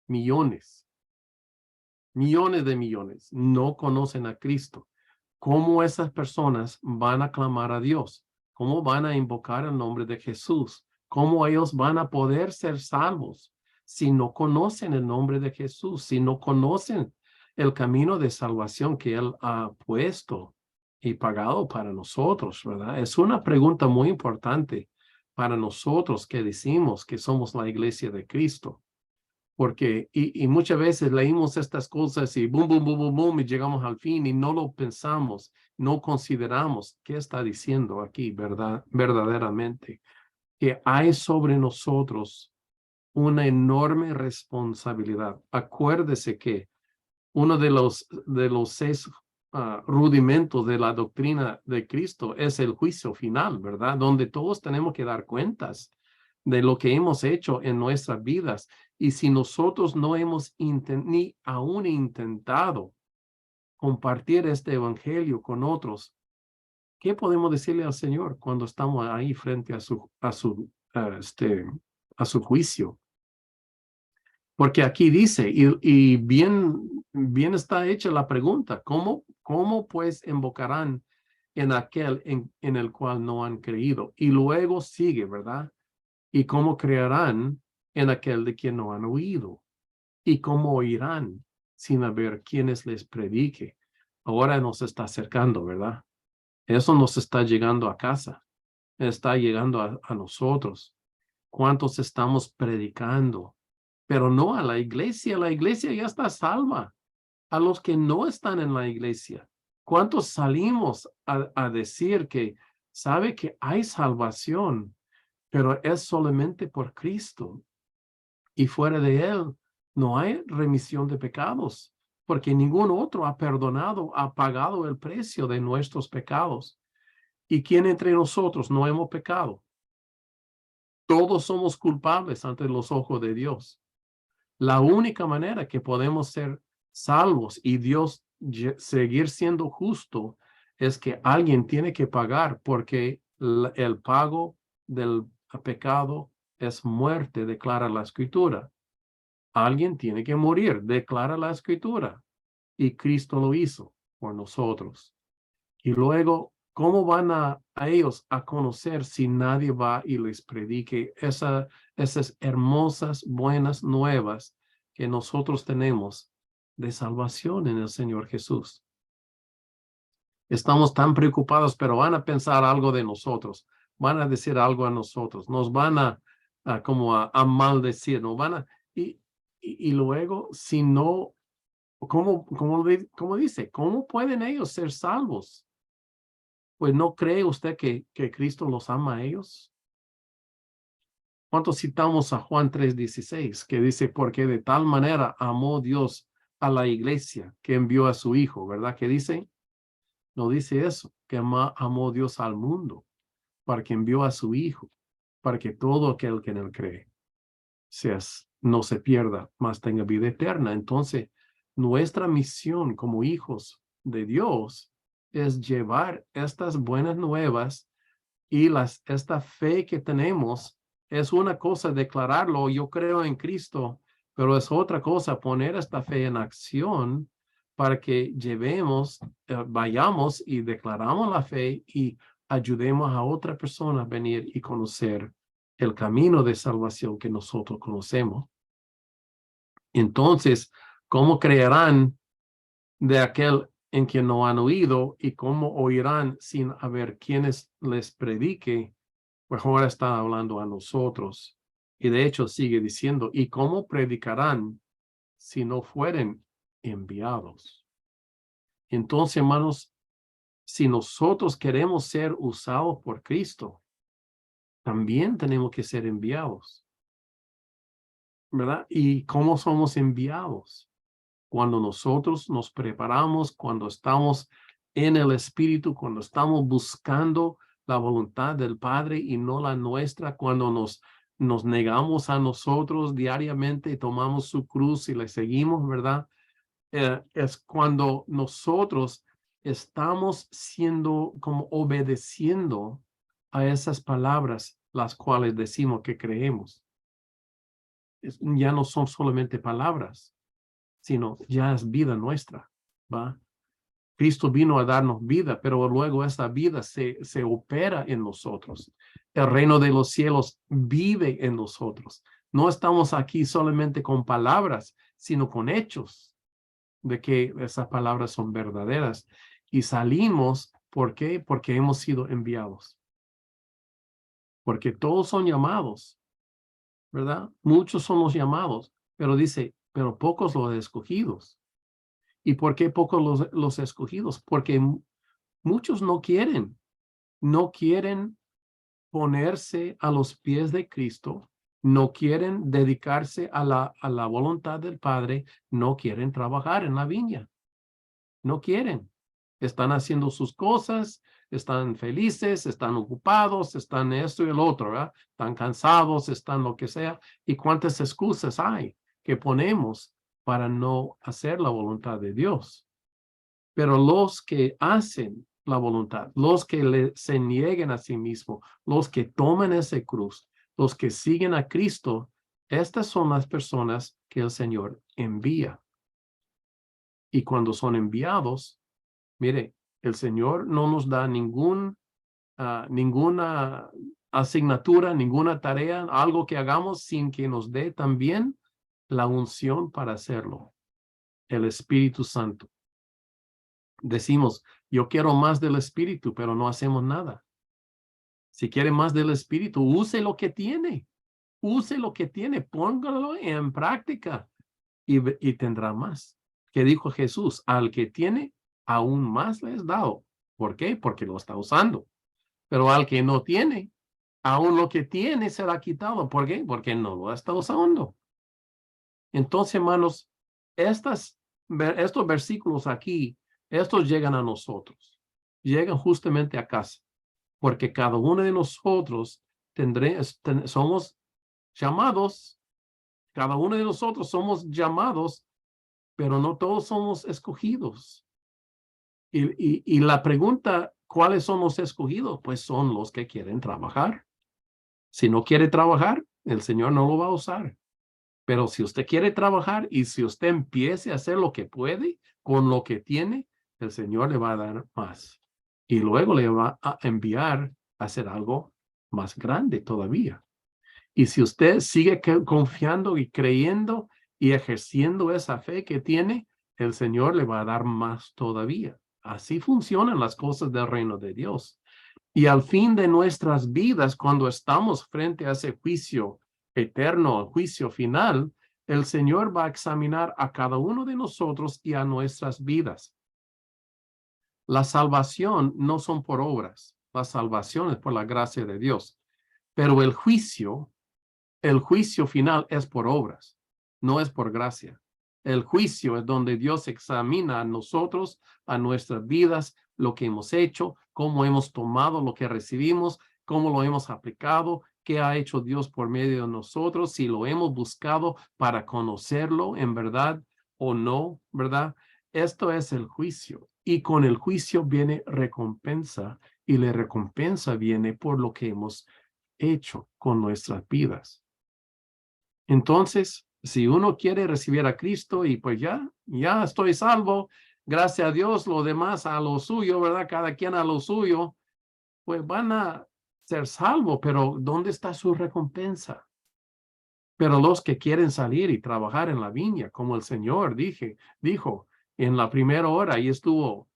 S1: Millones de millones no conocen a Cristo. ¿Cómo esas personas van a clamar a Dios? ¿Cómo van a invocar el nombre de Jesús? ¿Cómo ellos van a poder ser salvos si no conocen el nombre de Jesús? Si no conocen el camino de salvación que Él ha puesto y pagado para nosotros, ¿verdad? Es una pregunta muy importante para nosotros que decimos que somos la iglesia de Cristo. Porque, y muchas veces leímos estas cosas y boom, boom, boom, boom, boom, y llegamos al fin y no lo pensamos, no consideramos qué está diciendo aquí, ¿verdad? Verdaderamente, que hay sobre nosotros una enorme responsabilidad. Acuérdese que uno de los 6 rudimentos de la doctrina de Cristo es el juicio final, ¿verdad? Donde todos tenemos que dar cuentas de lo que hemos hecho en nuestras vidas. Y si nosotros no hemos ni aún intentado compartir este evangelio con otros, ¿qué podemos decirle al Señor cuando estamos ahí frente a su juicio? Porque aquí dice, y bien está hecha la pregunta, ¿cómo pues invocarán en aquel en el cual no han creído? Y luego sigue, ¿verdad? ¿Y cómo creerán en aquel de quien no han oído? ¿Y cómo oirán sin haber quienes les predique? Ahora nos está acercando, ¿verdad? Eso nos está llegando a casa, está llegando a nosotros. ¿Cuántos estamos predicando? Pero no a la iglesia ya está salva. A los que no están en la iglesia, ¿cuántos salimos a decir que sabe que hay salvación, pero es solamente por Cristo? Y fuera de Él no hay remisión de pecados, porque ningún otro ha perdonado, ha pagado el precio de nuestros pecados. ¿Y quién entre nosotros no hemos pecado? Todos somos culpables ante los ojos de Dios. La única manera que podemos ser salvos y Dios seguir siendo justo es que alguien tiene que pagar, porque El pago del pecado es muerte, declara la Escritura. Alguien tiene que morir, declara la Escritura. Y Cristo lo hizo por nosotros. Y luego, ¿cómo van a ellos a conocer si nadie va y les predique esas hermosas, buenas nuevas que nosotros tenemos de salvación en el Señor Jesús? Estamos tan preocupados, pero van a pensar algo de nosotros, van a decir algo a nosotros, nos van a como a maldecir, nos van a, y luego, si no, ¿cómo dice? ¿Cómo pueden ellos ser salvos? Pues ¿no cree usted que Cristo los ama a ellos? ¿Cuánto citamos a Juan 3:16, que dice, porque de tal manera amó Dios a la iglesia que envió a su Hijo, ¿verdad? ¿Qué dice? No dice eso, que amó Dios al mundo, para que envió a su Hijo, para que todo aquel que en él cree no se pierda, mas tenga vida eterna. Entonces, nuestra misión como hijos de Dios es llevar estas buenas nuevas y esta fe que tenemos. Es una cosa declararlo, yo creo en Cristo, pero es otra cosa poner esta fe en acción para que vayamos y declaramos la fe y ayudemos a otra persona a venir y conocer el camino de salvación que nosotros conocemos. Entonces, ¿cómo creerán de aquel en quien no han oído, y cómo oirán sin haber quienes les predique? Pues ahora está hablando a nosotros. Y de hecho sigue diciendo, ¿y cómo predicarán si no fueren enviados? Entonces, hermanos, si nosotros queremos ser usados por Cristo, también tenemos que ser enviados, ¿verdad? ¿Y cómo somos enviados? Cuando nosotros nos preparamos, cuando estamos en el Espíritu, cuando estamos buscando la voluntad del Padre y no la nuestra, cuando nos negamos a nosotros diariamente y tomamos su cruz y le seguimos, ¿verdad? Es cuando nosotros estamos siendo como obedeciendo a esas palabras, las cuales decimos que creemos. Ya no son solamente palabras, sino ya es vida nuestra, ¿va? Cristo vino a darnos vida, pero luego esa vida se opera en nosotros. El reino de los cielos vive en nosotros. No estamos aquí solamente con palabras, sino con hechos de que esas palabras son verdaderas. Y salimos, ¿por qué? Porque hemos sido enviados. Porque todos son llamados, ¿verdad? Muchos son los llamados, pero dice, pero pocos los escogidos. ¿Y por qué pocos los escogidos? Porque muchos no quieren ponerse a los pies de Cristo, no quieren dedicarse a la voluntad del Padre, no quieren trabajar en la viña, no quieren. Están haciendo sus cosas, están felices, están ocupados, están esto y el otro, ¿verdad? Están cansados, están lo que sea. ¿Y cuántas excusas hay que ponemos para no hacer la voluntad de Dios? Pero los que hacen la voluntad, los que se nieguen a sí mismos, los que toman ese cruz, los que siguen a Cristo, estas son las personas que el Señor envía. Y cuando son enviados, mire, el Señor no nos da ninguna asignatura, ninguna tarea, algo que hagamos sin que nos dé también la unción para hacerlo, el Espíritu Santo. Decimos, yo quiero más del Espíritu, pero no hacemos nada. Si quiere más del Espíritu, use lo que tiene, póngalo en práctica y tendrá más. ¿Qué dijo Jesús? Al que tiene, aún más le es dado. ¿Por qué? Porque lo está usando. Pero al que no tiene, aún lo que tiene será quitado. ¿Por qué? Porque no lo está usando. Entonces, hermanos, estos versículos aquí, estos llegan a nosotros. Llegan justamente a casa. Porque cada uno de nosotros somos llamados. Cada uno de nosotros somos llamados, pero no todos somos escogidos. Y la pregunta ¿cuáles son los escogidos? Pues son los que quieren trabajar. Si no quiere trabajar, el Señor no lo va a usar. Pero si usted quiere trabajar y si usted empiece a hacer lo que puede con lo que tiene, el Señor le va a dar más. Y luego le va a enviar a hacer algo más grande todavía. Y si usted sigue confiando y creyendo y ejerciendo esa fe que tiene, el Señor le va a dar más todavía. Así funcionan las cosas del reino de Dios. Y al fin de nuestras vidas, cuando estamos frente a ese juicio eterno, juicio final, el Señor va a examinar a cada uno de nosotros y a nuestras vidas. La salvación no son por obras, la salvación es por la gracia de Dios. Pero el juicio final es por obras, no es por gracia. El juicio es donde Dios examina a nosotros, a nuestras vidas, lo que hemos hecho, cómo hemos tomado lo que recibimos, cómo lo hemos aplicado, qué ha hecho Dios por medio de nosotros, si lo hemos buscado para conocerlo en verdad o no, ¿verdad? Esto es el juicio. Y con el juicio viene recompensa, y la recompensa viene por lo que hemos hecho con nuestras vidas. Entonces, si uno quiere recibir a Cristo y pues ya estoy salvo, gracias a Dios, lo demás a lo suyo, ¿verdad? Cada quien a lo suyo, pues van a ser salvos, pero ¿dónde está su recompensa? Pero los que quieren salir y trabajar en la viña, como el Señor dijo en la primera hora, y estuvo,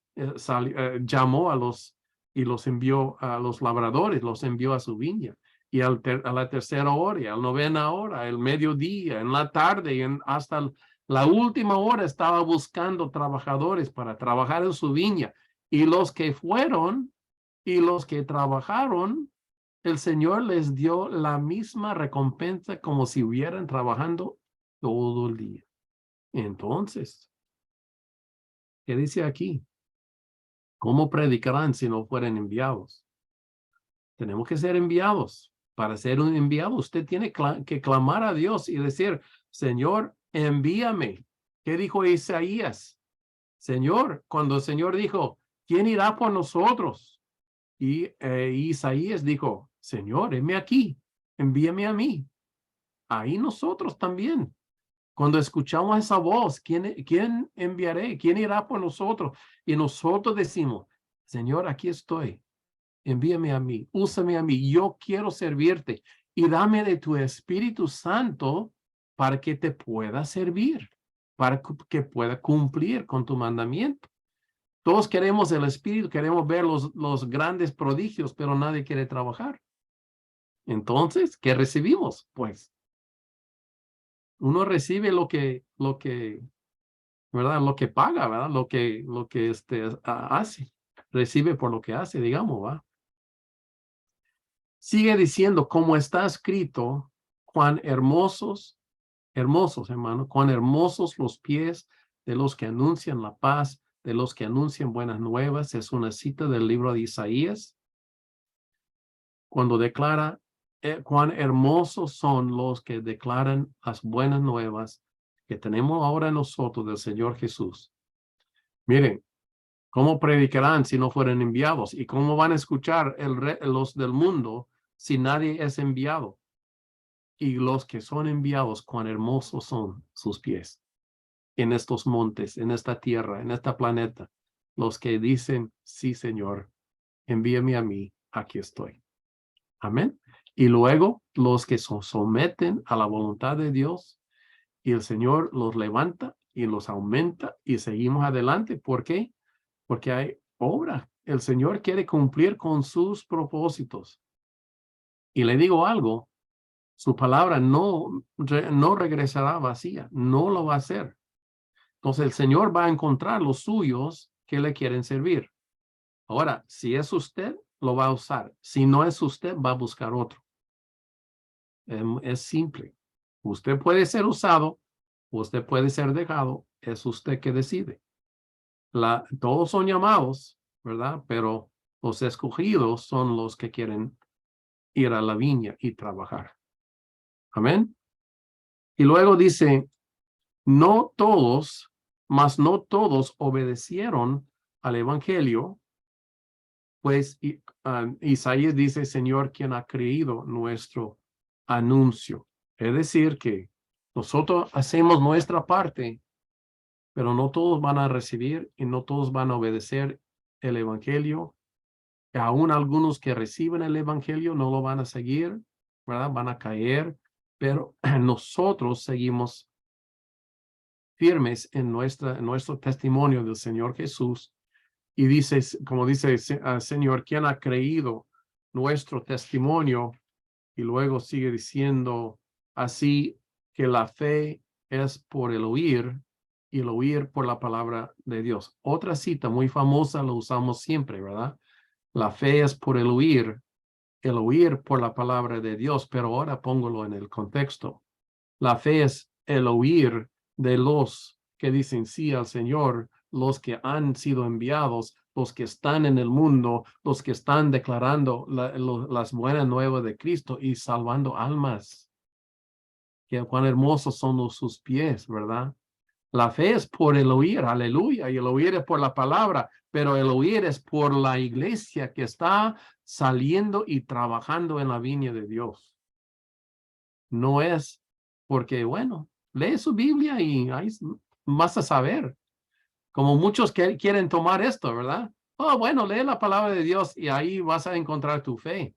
S1: llamó a los y los envió a los labradores, los envió a su viña. Y a la tercera hora, a la novena hora, el mediodía, en la tarde, y hasta la última hora estaba buscando trabajadores para trabajar en su viña. Y los que fueron y los que trabajaron, el Señor les dio la misma recompensa como si hubieran trabajando todo el día. Entonces, ¿qué dice aquí? ¿Cómo predicarán si no fueran enviados? Tenemos que ser enviados. Para ser un enviado, usted tiene que clamar a Dios y decir, Señor, envíame. ¿Qué dijo Isaías? Señor, cuando el Señor dijo, ¿quién irá por nosotros? Y Isaías dijo, Señor, heme aquí, envíame a mí. Ahí nosotros también. Cuando escuchamos esa voz, ¿quién enviaré? ¿Quién irá por nosotros? Y nosotros decimos, Señor, aquí estoy. Envíame a mí, úsame a mí. Yo quiero servirte y dame de tu Espíritu Santo para que te pueda servir, para que pueda cumplir con tu mandamiento. Todos queremos el Espíritu, queremos ver los grandes prodigios, pero nadie quiere trabajar. Entonces, ¿qué recibimos? Pues, uno recibe lo que, ¿verdad? Lo que paga, ¿verdad? Lo que hace. Recibe por lo que hace, digamos, ¿va? Sigue diciendo, como está escrito, cuán hermosos, hermano, cuán hermosos los pies de los que anuncian la paz, de los que anuncian buenas nuevas. Es una cita del libro de Isaías, cuando declara cuán hermosos son los que declaran las buenas nuevas que tenemos ahora nosotros del Señor Jesús. Miren, ¿cómo predicarán si no fueran enviados? ¿Y cómo van a escuchar los del mundo si nadie es enviado? Y los que son enviados, cuán hermosos son sus pies en estos montes, en esta tierra, en este planeta. Los que dicen, sí, Señor, envíame a mí, aquí estoy. Amén. Y luego los que se someten a la voluntad de Dios y el Señor los levanta y los aumenta y seguimos adelante. ¿Por qué? Porque hay obra. El Señor quiere cumplir con sus propósitos. Y le digo algo, su palabra no regresará vacía, no lo va a hacer. Entonces el Señor va a encontrar los suyos que le quieren servir. Ahora, si es usted, lo va a usar. Si no es usted, va a buscar otro. Es simple. Usted puede ser usado, usted puede ser dejado, es usted que decide. Todos son llamados, ¿verdad? Pero los escogidos son los que quieren ir a la viña y trabajar. Amén. Y luego dice, no todos, mas no todos obedecieron al evangelio, Pues Isaías dice, Señor, quien ha creído nuestro anuncio. Es decir, que nosotros hacemos nuestra parte, pero no todos van a recibir y no todos van a obedecer el evangelio. Aún algunos que reciben el evangelio no lo van a seguir, ¿verdad? Van a caer, pero nosotros seguimos firmes en nuestro testimonio del Señor Jesús. Y dice, como dice, Señor, ¿quién ha creído nuestro testimonio? Y luego sigue diciendo así que la fe es por el oír y el oír por la palabra de Dios. Otra cita muy famosa, lo usamos siempre, ¿verdad? La fe es por el oír por la palabra de Dios, pero ahora póngalo en el contexto. La fe es el oír de los que dicen sí al Señor, los que han sido enviados, los que están en el mundo, los que están declarando las buenas nuevas de Cristo y salvando almas. Que cuán hermosos son sus pies, ¿verdad? La fe es por el oír, aleluya, y el oír es por la palabra, pero el oír es por la iglesia que está saliendo y trabajando en la viña de Dios. No es porque, bueno, lee su Biblia y ahí vas a saber. Como muchos que quieren tomar esto, ¿verdad? Oh, bueno, lee la palabra de Dios y ahí vas a encontrar tu fe.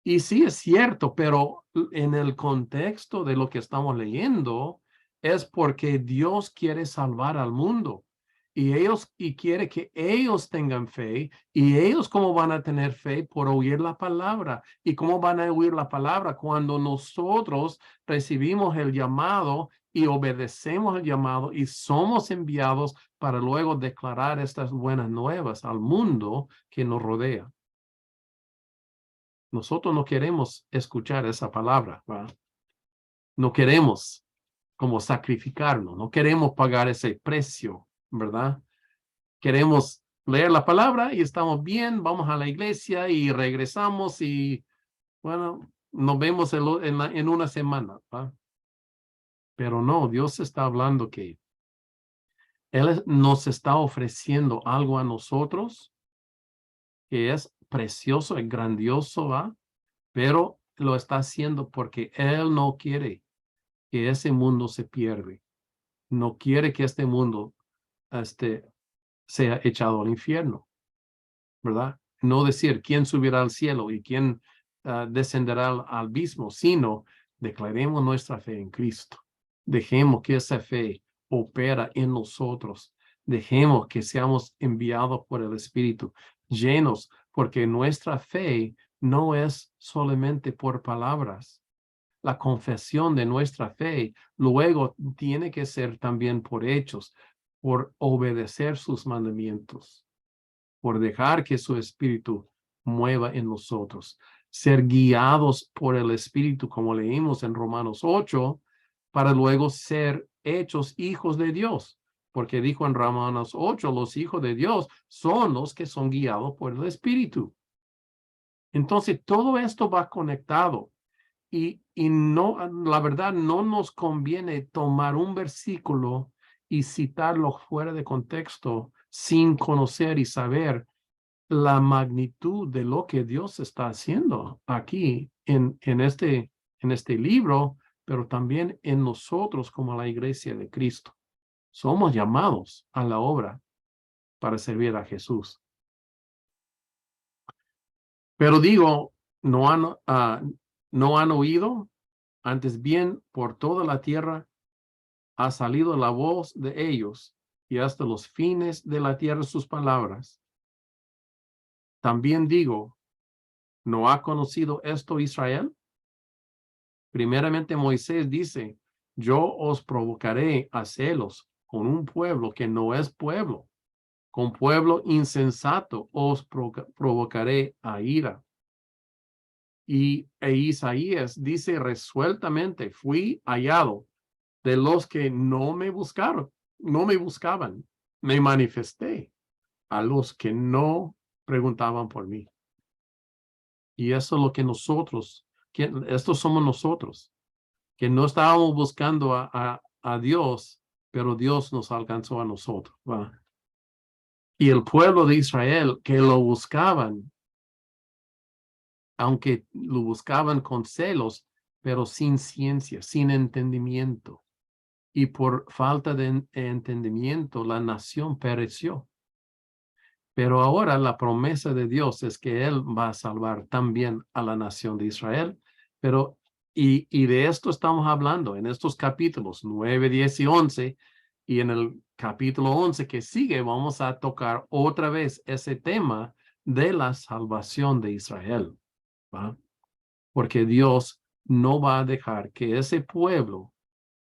S1: Y sí es cierto, pero en el contexto de lo que estamos leyendo es porque Dios quiere salvar al mundo y quiere que ellos tengan fe y ellos cómo van a tener fe por oír la palabra y cómo van a oír la palabra cuando nosotros recibimos el llamado y obedecemos el llamado y somos enviados para luego declarar estas buenas nuevas al mundo que nos rodea. Nosotros no queremos escuchar esa palabra, ¿verdad? No queremos como sacrificarnos, no queremos pagar ese precio, ¿verdad? Queremos leer la palabra y estamos bien, vamos a la iglesia y regresamos y, bueno, nos vemos en una semana, ¿verdad? Pero no, Dios está hablando que Él nos está ofreciendo algo a nosotros que es precioso, es grandioso, ¿verdad? Pero lo está haciendo porque Él no quiere que ese mundo se pierda. No quiere que este mundo sea echado al infierno, ¿verdad? No decir quién subirá al cielo y quién descenderá al abismo, sino declaremos nuestra fe en Cristo. Dejemos que esa fe opera en nosotros. Dejemos que seamos enviados por el Espíritu, llenos, porque nuestra fe no es solamente por palabras. La confesión de nuestra fe luego tiene que ser también por hechos, por obedecer sus mandamientos, por dejar que su Espíritu mueva en nosotros, ser guiados por el Espíritu, como leímos en Romanos 8, para luego ser hechos hijos de Dios, porque dijo en Romanos 8, los hijos de Dios son los que son guiados por el Espíritu. Entonces, todo esto va conectado. Y no, la verdad, no nos conviene tomar un versículo y citarlo fuera de contexto sin conocer y saber la magnitud de lo que Dios está haciendo aquí en este libro, pero también en nosotros como la iglesia de Cristo. Somos llamados a la obra para servir a Jesús. Pero digo, no han oído. Antes bien, por toda la tierra ha salido la voz de ellos, y hasta los fines de la tierra sus palabras. También digo, ¿no ha conocido esto Israel? Primeramente Moisés dice, yo os provocaré a celos con un pueblo que no es pueblo, con pueblo insensato os provocaré a ira. E Isaías dice resueltamente, fui hallado de los que no me buscaron, no me buscaban, me manifesté a los que no preguntaban por mí. Y eso es lo que nosotros, estos somos nosotros, que no estábamos buscando a Dios, pero Dios nos alcanzó a nosotros, ¿va? Y el pueblo de Israel que lo buscaban, aunque lo buscaban con celos, pero sin ciencia, sin entendimiento. Y por falta de entendimiento, la nación pereció. Pero ahora la promesa de Dios es que Él va a salvar también a la nación de Israel. Pero, y de esto estamos hablando en estos capítulos 9, 10 y 11. Y en el capítulo 11 que sigue vamos a tocar otra vez ese tema de la salvación de Israel, ¿va? Porque Dios no va a dejar que ese pueblo,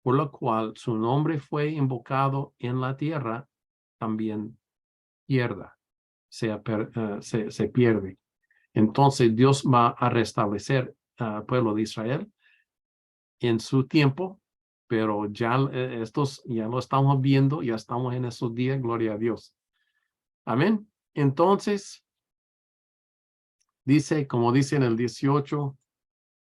S1: por lo cual su nombre fue invocado en la tierra, también pierda, se pierde. Entonces Dios va a restablecer al pueblo de Israel en su tiempo, pero ya estos ya lo estamos viendo, ya estamos en esos días, gloria a Dios. Amén. Entonces, dice, como dice en el 18,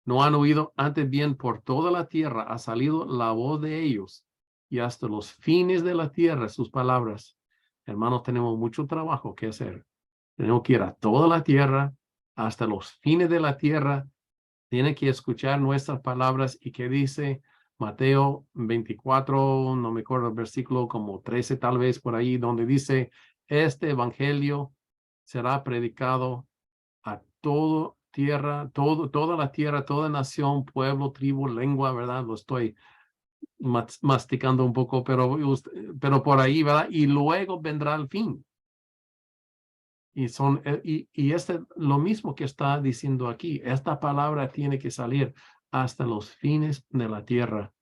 S1: no han oído, antes bien por toda la tierra ha salido la voz de ellos y hasta los fines de la tierra sus palabras. Hermanos, tenemos mucho trabajo que hacer. Tenemos que ir a toda la tierra, hasta los fines de la tierra. Tienen que escuchar nuestras palabras. ¿Y qué dice Mateo 24? No me acuerdo el versículo, como 13 tal vez por ahí, donde dice, este evangelio será predicado a todo tierra, toda la tierra, toda nación, pueblo, tribu, lengua, ¿verdad? Lo estoy masticando un poco, pero por ahí, ¿verdad? Y luego vendrá el fin. Y lo mismo que está diciendo aquí, esta palabra tiene que salir hasta los fines de la tierra.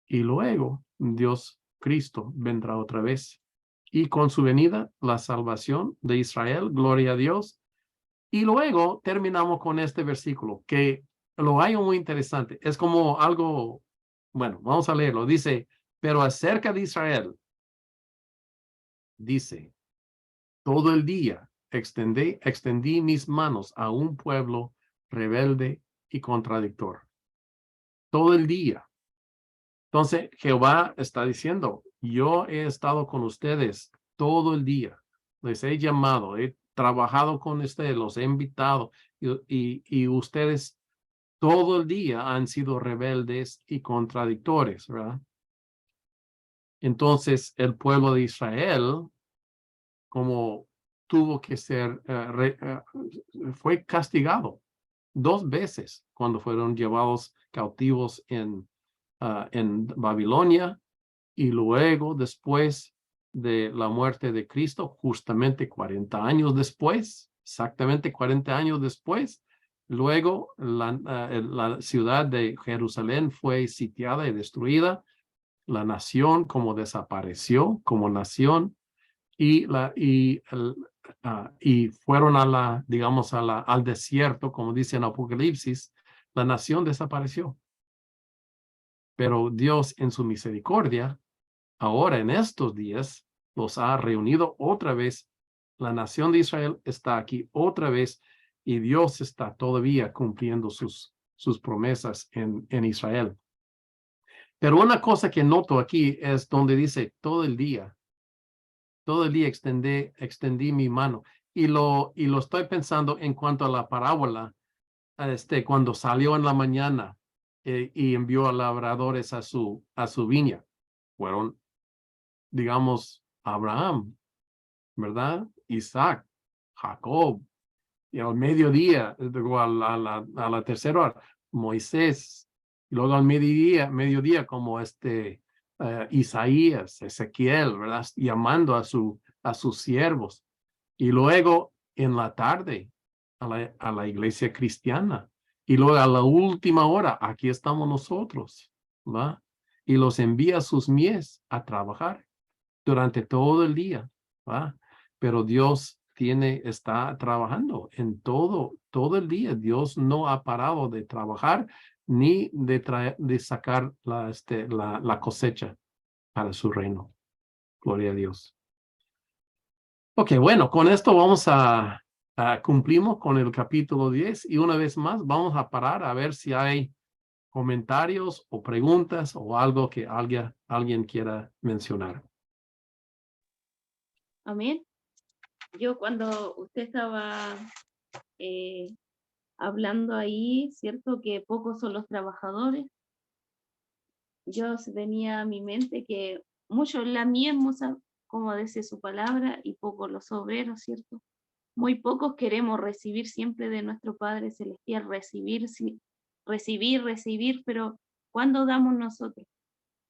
S1: Y luego Dios, Cristo, vendrá otra vez. Y con su venida, la salvación de Israel, gloria a Dios. Y luego terminamos con este versículo, que lo hay muy interesante. Es como algo, bueno, vamos a leerlo. Dice, pero acerca de Israel, dice, todo el día extendí mis manos a un pueblo rebelde y contradictor. Todo el día. Entonces, Jehová está diciendo, yo he estado con ustedes todo el día. Les he llamado, he trabajado con ustedes, los he invitado y ustedes todo el día han sido rebeldes y contradictores, ¿verdad? Entonces, el pueblo de Israel, como tuvo que ser, fue castigado 2 veces cuando fueron llevados cautivos en Babilonia y luego después de la muerte de Cristo, justamente 40 años después, exactamente 40 años después, luego la ciudad de Jerusalén fue sitiada y destruida, la nación como desapareció como nación y fueron digamos, al desierto, como dice en Apocalipsis, la nación desapareció. Pero Dios en su misericordia, ahora en estos días, los ha reunido otra vez. La nación de Israel está aquí otra vez y Dios está todavía cumpliendo sus promesas en Israel. Pero una cosa que noto aquí es donde dice todo el día extendí mi mano. Y lo estoy pensando en cuanto a la parábola, cuando salió en la mañana y envió a labradores a su viña. Fueron, digamos, Abraham, ¿verdad? Isaac, Jacob. Y al mediodía, a la tercera hora, Moisés. Y luego al mediodía como Isaías, Ezequiel, ¿verdad? Llamando a sus siervos. Y luego en la tarde a la iglesia cristiana. Y luego a la última hora, aquí estamos nosotros, ¿va? Y los envía a sus mies a trabajar durante todo el día, ¿va? Pero Dios está trabajando en todo el día. Dios no ha parado de trabajar ni de sacar la cosecha para su reino. Gloria a Dios. Ok, bueno, con esto vamos cumplimos con el capítulo 10 y una vez más vamos a parar a ver si hay comentarios o preguntas o algo que alguien quiera mencionar.
S4: Amén. yo cuando usted estaba hablando ahí, ¿cierto? Que pocos son los trabajadores. Yo venía a mi mente que muchos lamiemos, como dice su palabra, y pocos los obreros, ¿cierto? Muy pocos queremos recibir siempre de nuestro Padre Celestial, recibir, recibir, pero ¿cuándo damos nosotros?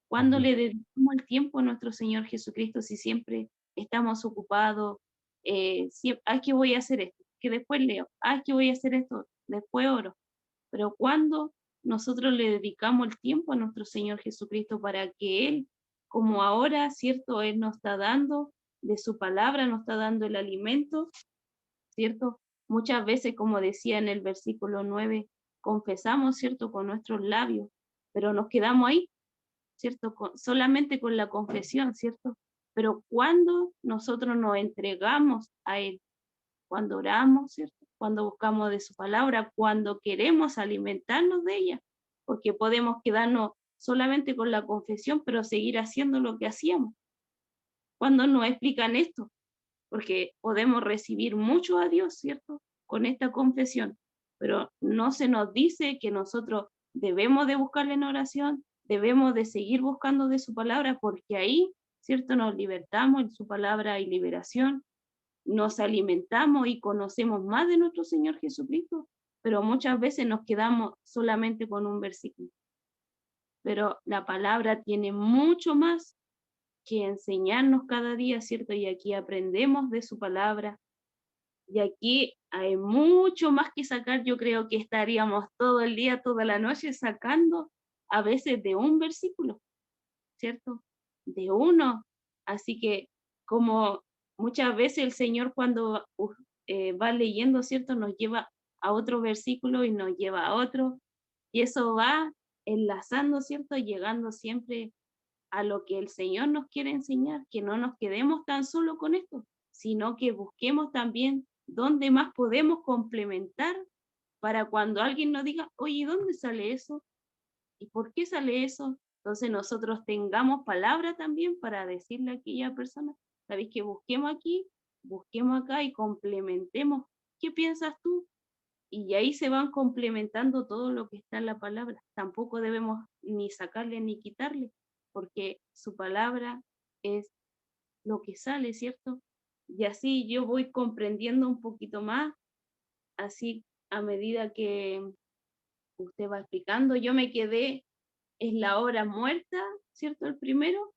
S4: ¿Cuándo
S1: Ujú.
S4: le dedicamos el tiempo a nuestro Señor Jesucristo si siempre estamos ocupados? ¿Qué voy a hacer esto? Que después leo, ¿qué voy a hacer esto? Después oro. Pero cuando nosotros le dedicamos el tiempo a nuestro Señor Jesucristo para que Él, como ahora, ¿cierto? Él nos está dando de su palabra, nos está dando el alimento, ¿cierto? Muchas veces, como decía en el versículo 9, confesamos, ¿cierto? Con nuestros labios, pero nos quedamos ahí, ¿cierto? Solamente con la confesión, ¿cierto? Pero cuando nosotros nos entregamos a Él, cuando oramos, ¿cierto? Cuando buscamos de su palabra, cuando queremos alimentarnos de ella, porque podemos quedarnos solamente con la confesión, pero seguir haciendo lo que hacíamos. Cuando nos explican esto, porque podemos recibir mucho a Dios, ¿cierto? Con esta confesión, pero no se nos dice que nosotros debemos de buscarle en oración, debemos de seguir buscando de su palabra, porque ahí, ¿cierto? Nos libertamos, en su palabra hay liberación, nos alimentamos y conocemos más de nuestro Señor Jesucristo, pero muchas veces nos quedamos solamente con un versículo. Pero la palabra tiene mucho más que enseñarnos cada día, ¿cierto? Y aquí aprendemos de su palabra. Y aquí hay mucho más que sacar. Yo creo que estaríamos todo el día, toda la noche sacando a veces de un versículo, ¿cierto? De uno. Así que como muchas veces el Señor cuando va leyendo, ¿cierto? Nos lleva a otro versículo y nos lleva a otro. Y eso va enlazando, ¿cierto? Llegando siempre a lo que el Señor nos quiere enseñar, que no nos quedemos tan solo con esto, sino que busquemos también dónde más podemos complementar para cuando alguien nos diga, oye, ¿dónde sale eso? ¿Y por qué sale eso? Entonces nosotros tengamos palabra también para decirle a aquella persona, ¿sabéis que busquemos aquí, busquemos acá y complementemos? ¿Qué piensas tú? Y ahí se van complementando todo lo que está en la palabra. Tampoco debemos ni sacarle ni quitarle, porque su palabra es lo que sale, ¿cierto? Y así yo voy comprendiendo un poquito más, así a medida que usted va explicando, yo me quedé en la hora muerta, ¿cierto? El primero,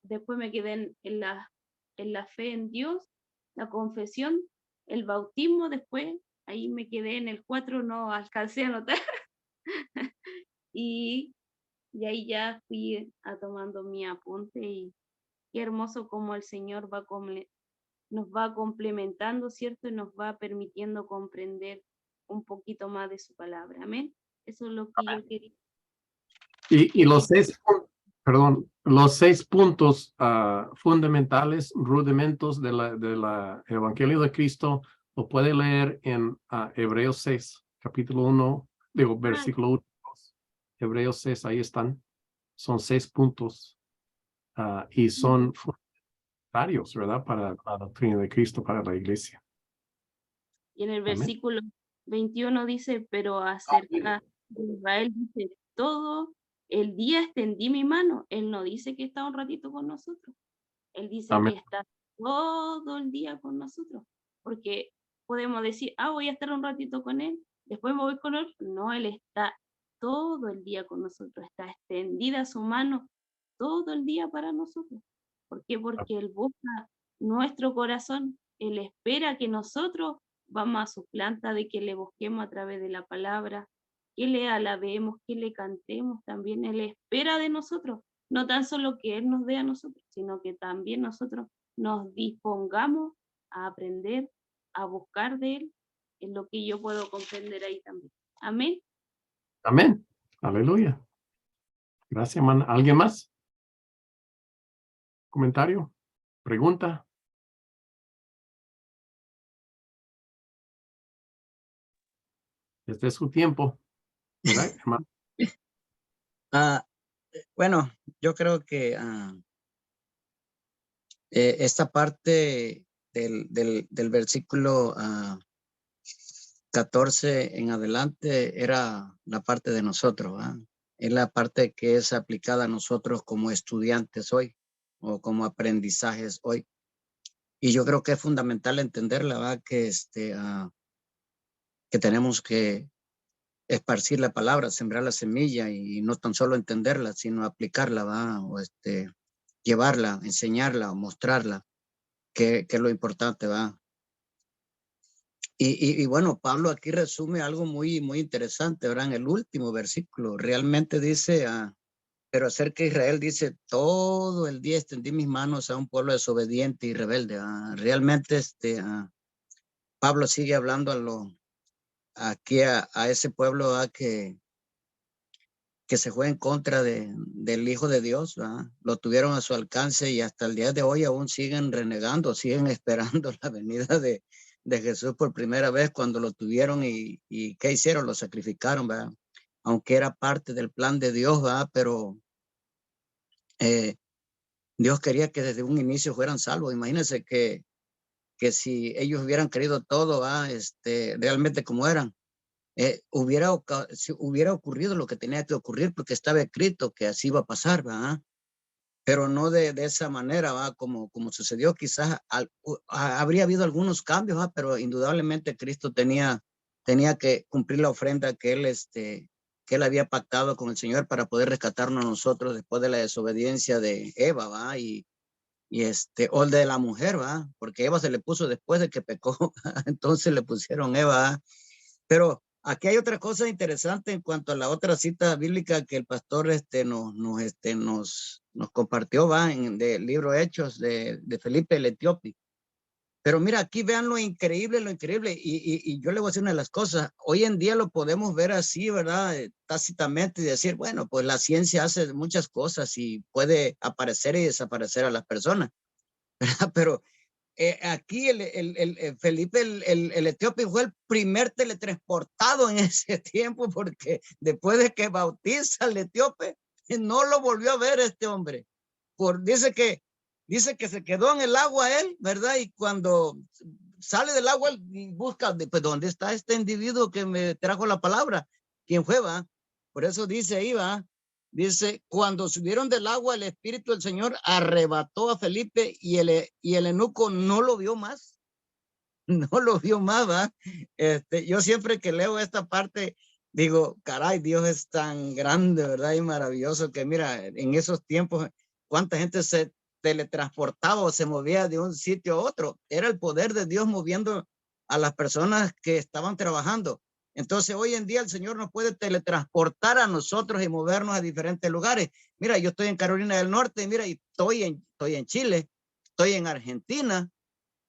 S4: después me quedé en la fe en Dios, la confesión, el bautismo, después ahí me quedé en el 4, no alcancé a anotar, y, y ahí ya fui tomando mi apunte y qué hermoso como el Señor nos va complementando, ¿cierto? Y nos va permitiendo comprender un poquito más de su palabra. Amén. Eso es lo que yo quería.
S1: Y los los 6 puntos fundamentales, rudimentos de la Evangelio de Cristo, lo puede leer en Hebreos 6, capítulo 1, versículo 1, Hebreos 6, ahí están. Son 6 puntos y son fundamentarios, ¿verdad? Para la doctrina de Cristo, para la iglesia.
S4: Y en el
S1: Amén.
S4: versículo 21 dice, pero acerca de Israel dice, todo el día extendí mi mano. Él no dice que está un ratito con nosotros. Él dice
S1: Amén.
S4: que está todo el día con nosotros. Porque podemos decir, voy a estar un ratito con él, después me voy con él. No, él está todo el día con nosotros. Está extendida su mano todo el día para nosotros. ¿Por qué? Porque él busca nuestro corazón. Él espera que nosotros vamos a su planta de que le busquemos a través de la palabra, que le alabemos, que le cantemos también. Él espera de nosotros, no tan solo que Él nos dé a nosotros, sino que también nosotros nos dispongamos a aprender, a buscar de Él, es lo que yo puedo comprender ahí también. Amén.
S1: Amén. Aleluya. Gracias, hermano. ¿Alguien más? ¿Comentario? ¿Pregunta? Este es su tiempo. ¿Verdad, hermano?
S2: Bueno, yo creo que esta parte del versículo 14 en adelante era la parte de nosotros, ¿verdad? Es la parte que es aplicada a nosotros como estudiantes hoy o como aprendizajes hoy. Y yo creo que es fundamental entenderla, ¿verdad? Que tenemos que esparcir la palabra, sembrar la semilla y no tan solo entenderla, sino aplicarla, ¿verdad? O llevarla, enseñarla o mostrarla, que es lo importante, ¿verdad? Y bueno, Pablo aquí resume algo muy, muy interesante, ¿verdad? En el último versículo, realmente dice, pero acerca de Israel dice, todo el día extendí mis manos a un pueblo desobediente y rebelde. Realmente Pablo sigue hablando aquí a ese pueblo que se fue en contra del Hijo de Dios, ¿verdad? Lo tuvieron a su alcance y hasta el día de hoy aún siguen renegando, siguen esperando la venida de Jesús por primera vez cuando lo tuvieron y ¿qué hicieron? Lo sacrificaron, ¿verdad? Aunque era parte del plan de Dios, ¿verdad? Pero Dios quería que desde un inicio fueran salvos. Imagínense que si ellos hubieran querido todo, ¿verdad? Realmente como eran, hubiera ocurrido lo que tenía que ocurrir porque estaba escrito que así iba a pasar, ¿verdad? Pero no de esa manera, ¿verdad? Como sucedió, quizás habría habido algunos cambios, ¿verdad? Pero indudablemente Cristo tenía que cumplir la ofrenda que él había pactado con el Señor para poder rescatarnos a nosotros después de la desobediencia de Eva, ¿verdad? O el de la mujer, ¿verdad? Porque Eva se le puso después de que pecó, entonces le pusieron Eva, ¿verdad? Pero aquí hay otra cosa interesante en cuanto a la otra cita bíblica que el pastor nos compartió, va, del libro Hechos de Felipe el Etíope. Pero mira, aquí vean lo increíble, y yo le voy a decir una de las cosas. Hoy en día lo podemos ver así, ¿verdad? Tácitamente y decir, bueno, pues la ciencia hace muchas cosas y puede aparecer y desaparecer a las personas, ¿verdad? Pero aquí el Felipe el Etíope fue el primer teletransportado en ese tiempo porque después de que bautiza al etíope no lo volvió a ver este hombre. Dice que se quedó en el agua él, ¿verdad? Y cuando sale del agua y busca, pues, ¿dónde está este individuo que me trajo la palabra? ¿Quién fue, va? Por eso dice ahí, va. Dice, cuando subieron del agua, el Espíritu del Señor arrebató a Felipe y el eunuco no lo vio más. No lo vio más, ¿va? Yo siempre que leo esta parte, digo, caray, Dios es tan grande, ¿verdad? Y maravilloso que mira, en esos tiempos, cuánta gente se teletransportaba o se movía de un sitio a otro. Era el poder de Dios moviendo a las personas que estaban trabajando. Entonces, hoy en día el Señor nos puede teletransportar a nosotros y movernos a diferentes lugares. Mira, yo estoy en Carolina del Norte, mira, y estoy en Chile, estoy en Argentina,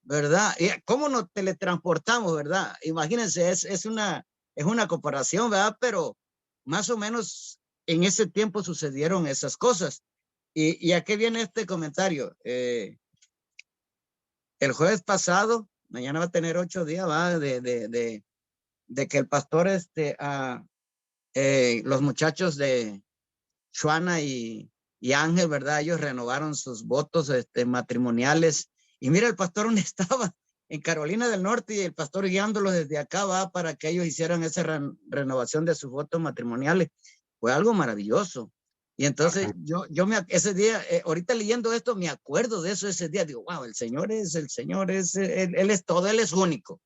S2: ¿verdad? Y ¿cómo nos teletransportamos, verdad? Imagínense, es una comparación, ¿verdad? Pero más o menos en ese tiempo sucedieron esas cosas. ¿Y a qué viene este comentario? El jueves pasado, mañana va a tener 8 días, ¿va? De que el pastor, los muchachos de Shuana y Ángel, ¿verdad? Ellos renovaron sus votos matrimoniales. Y mira el pastor donde estaba, en Carolina del Norte, y el pastor guiándolos desde acá, va, para que ellos hicieran esa renovación de sus votos matrimoniales. Fue algo maravilloso. Y entonces ese día, ahorita leyendo esto, me acuerdo de eso ese día. Digo, wow, el Señor, él es todo, Él es único.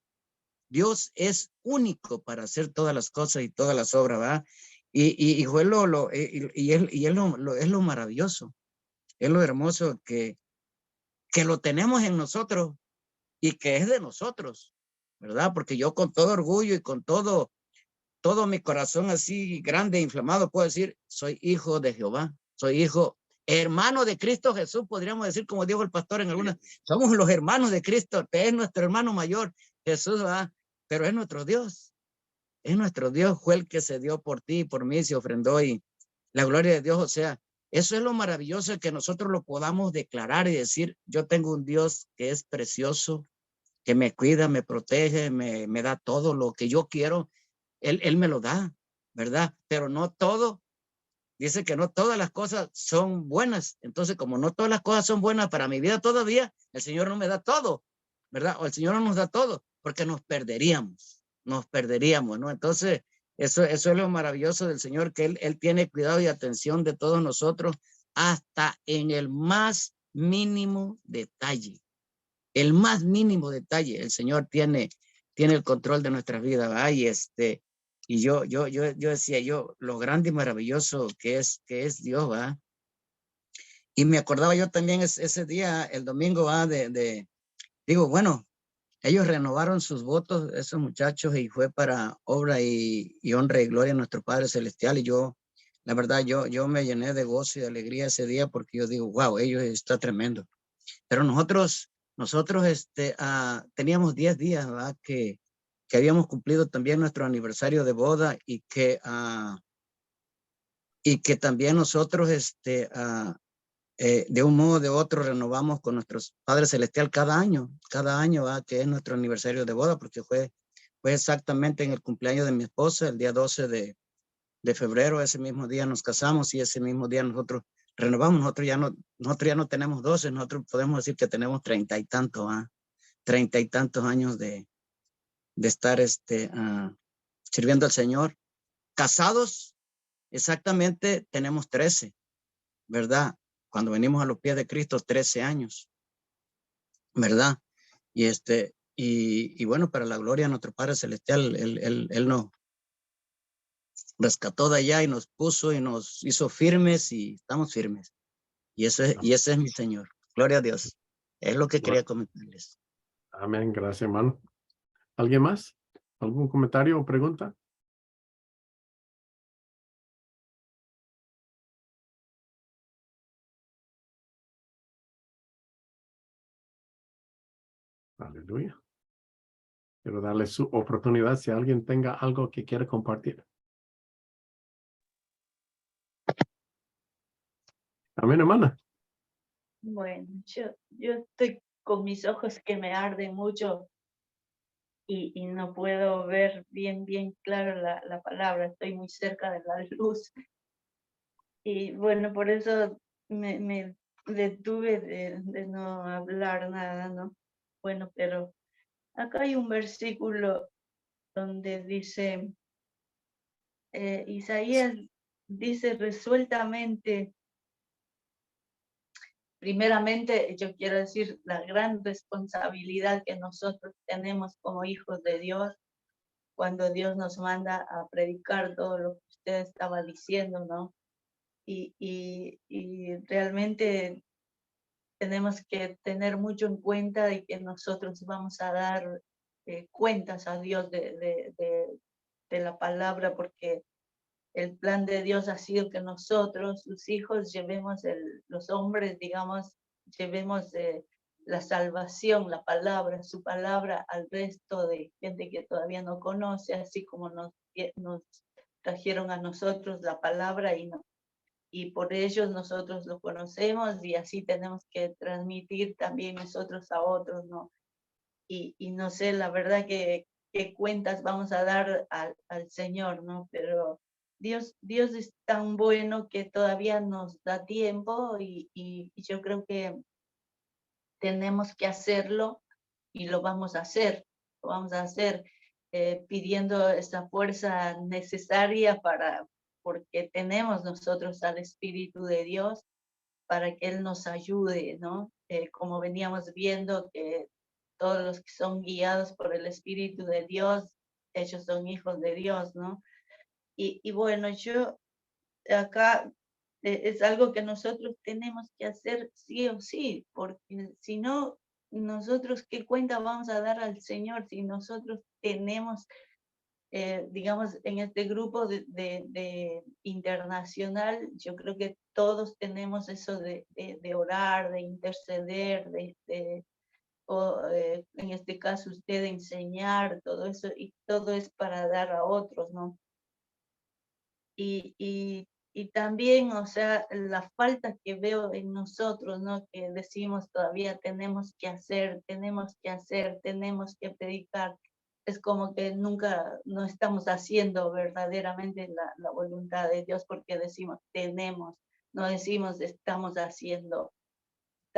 S2: Dios es único para hacer todas las cosas y todas las obras, ¿verdad? Y fue es lo maravilloso, es lo hermoso que lo tenemos en nosotros y que es de nosotros, ¿verdad? Porque yo con todo orgullo y con todo mi corazón así grande e inflamado puedo decir, soy hijo de Jehová, soy hijo, hermano de Cristo Jesús, podríamos decir, como dijo el pastor en algunas, somos los hermanos de Cristo, que es nuestro hermano mayor, Jesús, ¿verdad? Pero es nuestro Dios, fue el que se dio por ti y por mí, se ofrendó, y la gloria de Dios, o sea, eso es lo maravilloso, que nosotros lo podamos declarar y decir, yo tengo un Dios que es precioso, que me cuida, me protege, me da todo lo que yo quiero, él me lo da, ¿verdad? Pero no todo, dice que no todas las cosas son buenas, entonces como no todas las cosas son buenas para mi vida todavía, el Señor no me da todo, ¿verdad? O el Señor no nos da todo, porque nos perderíamos, ¿no? Entonces, eso es lo maravilloso del Señor, que Él tiene cuidado y atención de todos nosotros, hasta en el más mínimo detalle. El más mínimo detalle, el Señor tiene el control de nuestras vidas, ¿verdad? Y yo decía, lo grande y maravilloso que es Dios, ¿verdad? Y me acordaba yo también ese día, el domingo, digo, bueno, ellos renovaron sus votos, esos muchachos, y fue para obra y honra y gloria a nuestro Padre Celestial. Y la verdad, yo me llené de gozo y de alegría ese día, porque yo digo, wow, ellos está tremendo. Pero nosotros teníamos 10 días, ¿verdad? Que habíamos cumplido también nuestro aniversario de boda, y que también nosotros, de un modo o de otro, renovamos con nuestro Padre Celestial cada año, ¿verdad? Que es nuestro aniversario de boda, porque fue exactamente en el cumpleaños de mi esposa, el día 12 de febrero. Ese mismo día nos casamos, y ese mismo día nosotros renovamos. Nosotros ya no tenemos 12, nosotros podemos decir que tenemos 30 y tantos, 30 y tantos años de estar sirviendo al Señor. Casados, exactamente tenemos 13, ¿verdad? Cuando venimos a los pies de Cristo, 13 años, ¿verdad? Y bueno, para la gloria de nuestro Padre Celestial, Él nos rescató de allá y nos puso y nos hizo firmes, y estamos firmes. Y ese es mi Señor. Gloria a Dios. Es lo que quería comentarles.
S1: Amén. Gracias, hermano. ¿Alguien más? ¿Algún comentario o pregunta? Aleluya. Quiero darle su oportunidad si alguien tenga algo que quiera compartir. Amén, hermana.
S5: Bueno, yo estoy con mis ojos que me arden mucho, y no puedo ver bien claro la palabra. Estoy muy cerca de la luz. Y bueno, por eso me detuve de no hablar nada, ¿no? Bueno, pero acá hay un versículo donde dice, Isaías dice resueltamente, primeramente yo quiero decir la gran responsabilidad que nosotros tenemos como hijos de Dios, cuando Dios nos manda a predicar todo lo que usted estaba diciendo, ¿no? Y realmente tenemos que tener mucho en cuenta de que nosotros vamos a dar cuentas a Dios de la palabra, porque el plan de Dios ha sido que nosotros, sus hijos, llevemos, los hombres, digamos, llevemos la salvación, la palabra, su palabra al resto de gente que todavía no conoce, así como nos trajeron a nosotros la palabra, y por ellos nosotros lo conocemos, y así tenemos que transmitir también nosotros a otros, ¿no? Y no sé, la verdad que qué cuentas vamos a dar al Señor, ¿no? Pero Dios es tan bueno que todavía nos da tiempo, y yo creo que tenemos que hacerlo, y lo vamos a hacer, pidiendo esa fuerza necesaria porque tenemos nosotros al Espíritu de Dios para que Él nos ayude, ¿no? Como veníamos viendo, que todos los que son guiados por el Espíritu de Dios, ellos son hijos de Dios, ¿no? Y bueno, yo acá es algo que nosotros tenemos que hacer sí o sí, porque si no, nosotros qué cuenta vamos a dar al Señor si nosotros tenemos, digamos, en este grupo de internacional, yo creo que todos tenemos eso de orar, de interceder, o en este caso usted enseñar, todo eso, y todo es para dar a otros, ¿no? Y también, o sea, la falta que veo en nosotros, ¿no? Que decimos todavía tenemos que hacer, tenemos que predicar. Es como que nunca no estamos haciendo verdaderamente la voluntad de Dios, porque decimos tenemos, no decimos estamos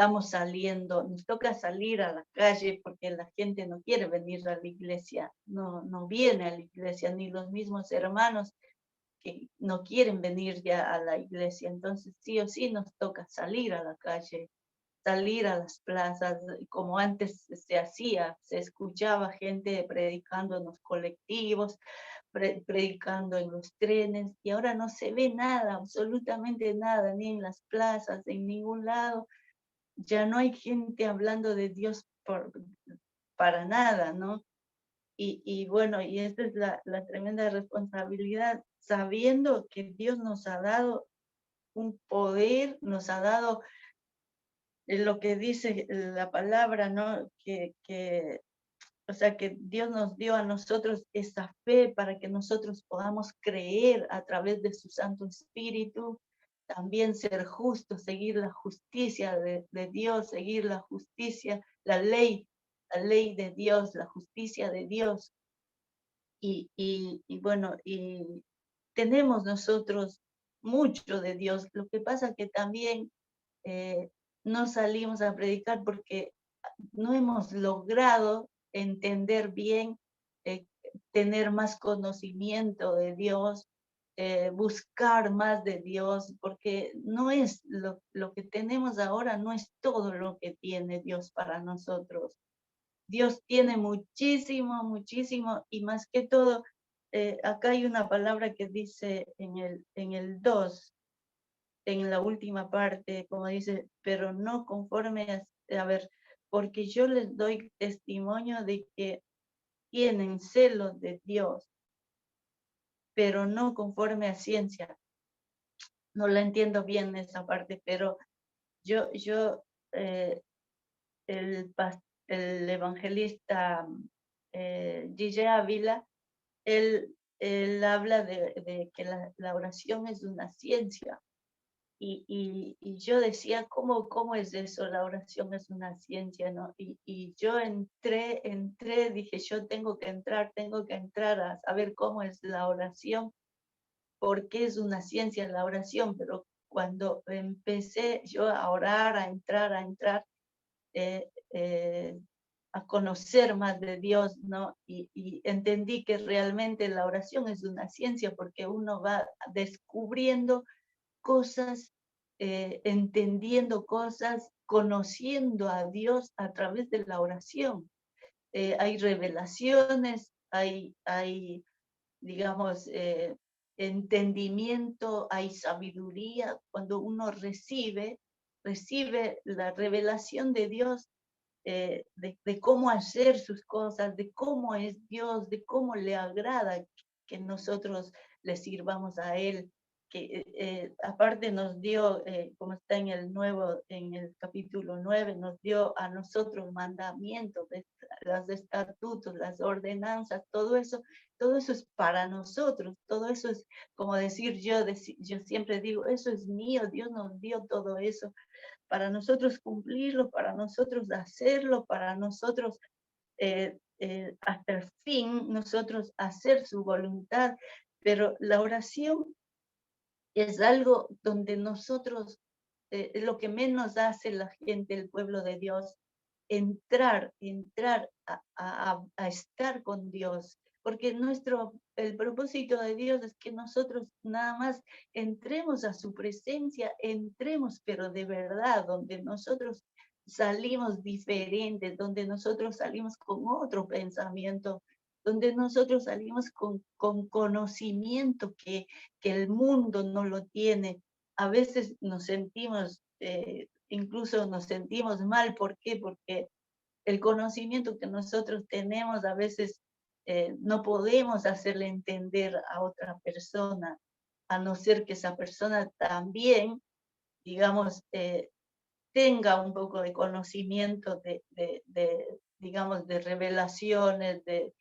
S5: estamos saliendo, nos toca salir a la calle porque la gente no quiere venir a la iglesia, no viene a la iglesia, ni los mismos hermanos que no quieren venir ya a la iglesia. Entonces sí o sí nos toca salir a la calle, salir a las plazas, como antes se hacía, se escuchaba gente predicando en los colectivos, predicando en los trenes, y ahora no se ve nada, absolutamente nada, ni en las plazas, en ningún lado. Ya no hay gente hablando de Dios para nada, ¿no? Y bueno, y esta es la tremenda responsabilidad, sabiendo que Dios nos ha dado un poder, nos ha dado lo que dice la palabra, ¿no? O sea, que Dios nos dio a nosotros esa fe para que nosotros podamos creer a través de su Santo Espíritu, también ser justos, seguir la justicia de Dios, seguir la justicia, la ley de Dios, la justicia de Dios. Y bueno, y tenemos nosotros mucho de Dios. Lo que pasa que también no salimos a predicar porque no hemos logrado entender bien, tener más conocimiento de Dios, buscar más de Dios, porque no es lo que tenemos ahora, no es todo lo que tiene Dios para nosotros. Dios tiene muchísimo, muchísimo, y más que todo, acá hay una palabra que dice en el 2, en la última parte, como dice, pero no conforme a ver, porque yo les doy testimonio de que tienen celos de Dios, pero no conforme a ciencia. No la entiendo bien esa parte, pero yo el evangelista Gigi Ávila, él habla de que la oración es una ciencia. Y yo decía, ¿cómo es eso? La oración es una ciencia, ¿no? Y yo entré, dije, yo tengo que entrar a saber cómo es la oración, porque es una ciencia la oración, pero cuando empecé yo a orar, a entrar, a conocer más de Dios, ¿no? Y entendí que realmente la oración es una ciencia porque uno va descubriendo cosas, entendiendo cosas, conociendo a Dios a través de la oración. Hay revelaciones, hay digamos, entendimiento, hay sabiduría. Cuando uno recibe la revelación de Dios, de cómo hacer sus cosas, de cómo es Dios, de cómo le agrada que nosotros le sirvamos a Él, que aparte nos dio, como está en el capítulo 9, nos dio a nosotros mandamientos, los estatutos, las ordenanzas, todo eso es para nosotros, todo eso es como decir, yo siempre digo, eso es mío, Dios nos dio todo eso para nosotros cumplirlo, para nosotros hacerlo, para nosotros hasta el fin, nosotros hacer su voluntad. Pero la oración es algo donde nosotros, lo que menos hace la gente, el pueblo de Dios, entrar a estar con Dios, porque el propósito de Dios es que nosotros nada más entremos a su presencia, pero de verdad, donde nosotros salimos diferentes, donde nosotros salimos con otro pensamiento, donde nosotros salimos con conocimiento que el mundo no lo tiene. A veces nos sentimos, incluso nos sentimos mal. ¿Por qué? Porque el conocimiento que nosotros tenemos a veces no podemos hacerle entender a otra persona, a no ser que esa persona también, digamos, tenga un poco de conocimiento digamos, de revelaciones de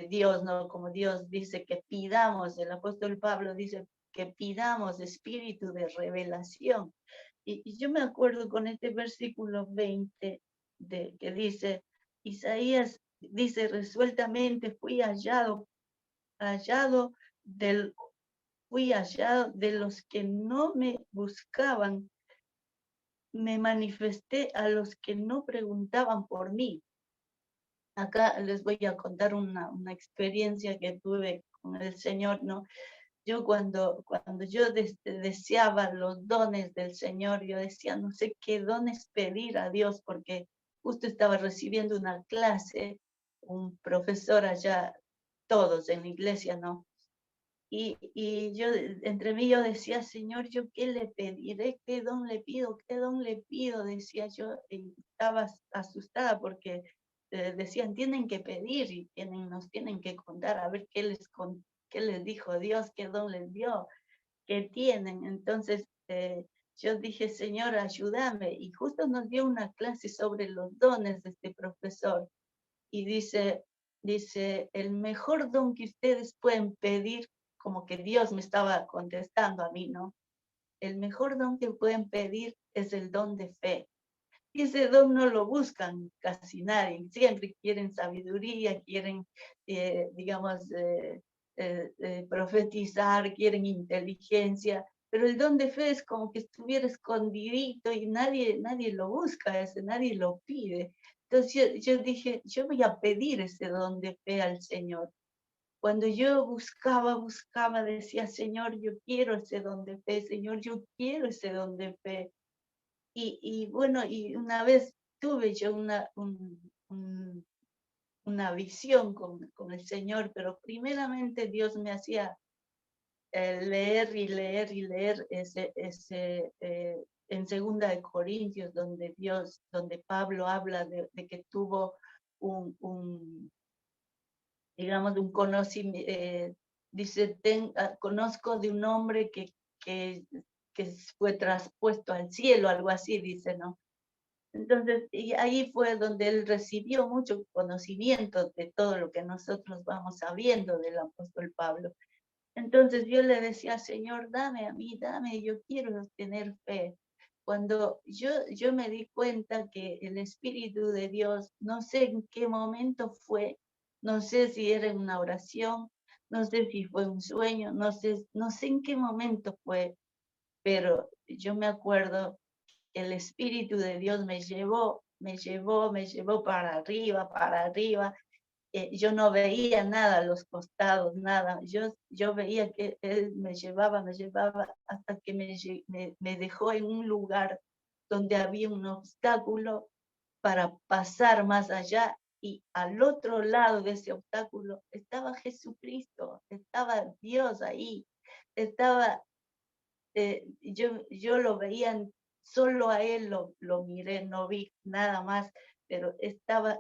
S5: Dios, ¿no? Como Dios dice que pidamos, el apóstol Pablo dice que pidamos espíritu de revelación. Y yo me acuerdo con este versículo 20 que dice, Isaías dice, resueltamente fui hallado de los que no me buscaban, me manifesté a los que no preguntaban por mí. Acá les voy a contar una experiencia que tuve con el Señor, ¿no? Yo cuando yo deseaba los dones del Señor, yo decía, no sé qué dones pedir a Dios, porque justo estaba recibiendo una clase, un profesor allá, todos en la iglesia, ¿no? Y yo, entre mí yo decía, Señor, ¿yo qué le pediré? ¿Qué don le pido? ¿Qué don le pido? Decía yo, y estaba asustada porque decían, tienen que pedir y nos tienen que contar a ver qué les dijo Dios, qué don les dio, qué tienen. Entonces yo dije, Señor, ayúdame. Y justo nos dio una clase sobre los dones de este profesor. Y dice, el mejor don que ustedes pueden pedir, como que Dios me estaba contestando a mí, ¿no? El mejor don que pueden pedir es el don de fe. Y ese don no lo buscan casi nadie. Siempre quieren sabiduría, quieren, digamos, profetizar, quieren inteligencia. Pero el don de fe es como que estuviera escondidito y nadie lo busca, nadie lo pide. Entonces yo dije, yo voy a pedir ese don de fe al Señor. Cuando yo buscaba, decía, Señor, yo quiero ese don de fe, Señor, yo quiero ese don de fe. Y bueno, y una vez tuve yo una visión con el Señor, pero primeramente Dios me hacía leer y leer y leer en 2 Corintios, donde Pablo habla de que tuvo digamos, un conocimiento, dice, conozco de un hombre que fue traspuesto al cielo, algo así, dice, ¿no? Entonces, y ahí fue donde él recibió mucho conocimiento de todo lo que nosotros vamos sabiendo del apóstol Pablo. Entonces yo le decía, Señor, dame a mí, dame, yo quiero tener fe. Cuando yo me di cuenta que el Espíritu de Dios, no sé en qué momento fue, no sé si era una oración, no sé si fue un sueño, no sé en qué momento fue, pero yo me acuerdo que el Espíritu de Dios me llevó para arriba, yo no veía nada a los costados, nada. Yo veía que él me llevaba hasta que me dejó en un lugar donde había un obstáculo para pasar más allá, y al otro lado de ese obstáculo estaba Jesucristo, estaba Dios ahí, estaba, yo lo veía, solo a él lo miré, no vi nada más, pero estaba,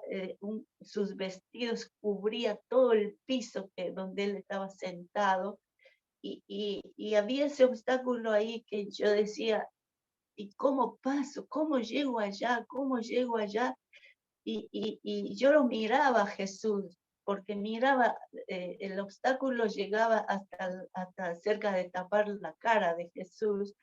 S5: sus vestidos cubría todo el piso donde él estaba sentado, y había ese obstáculo ahí que yo decía, ¿y cómo paso? ¿Cómo llego allá? ¿Cómo llego allá? Y yo lo miraba a Jesús, porque miraba, el obstáculo llegaba hasta cerca de tapar la cara de Jesús,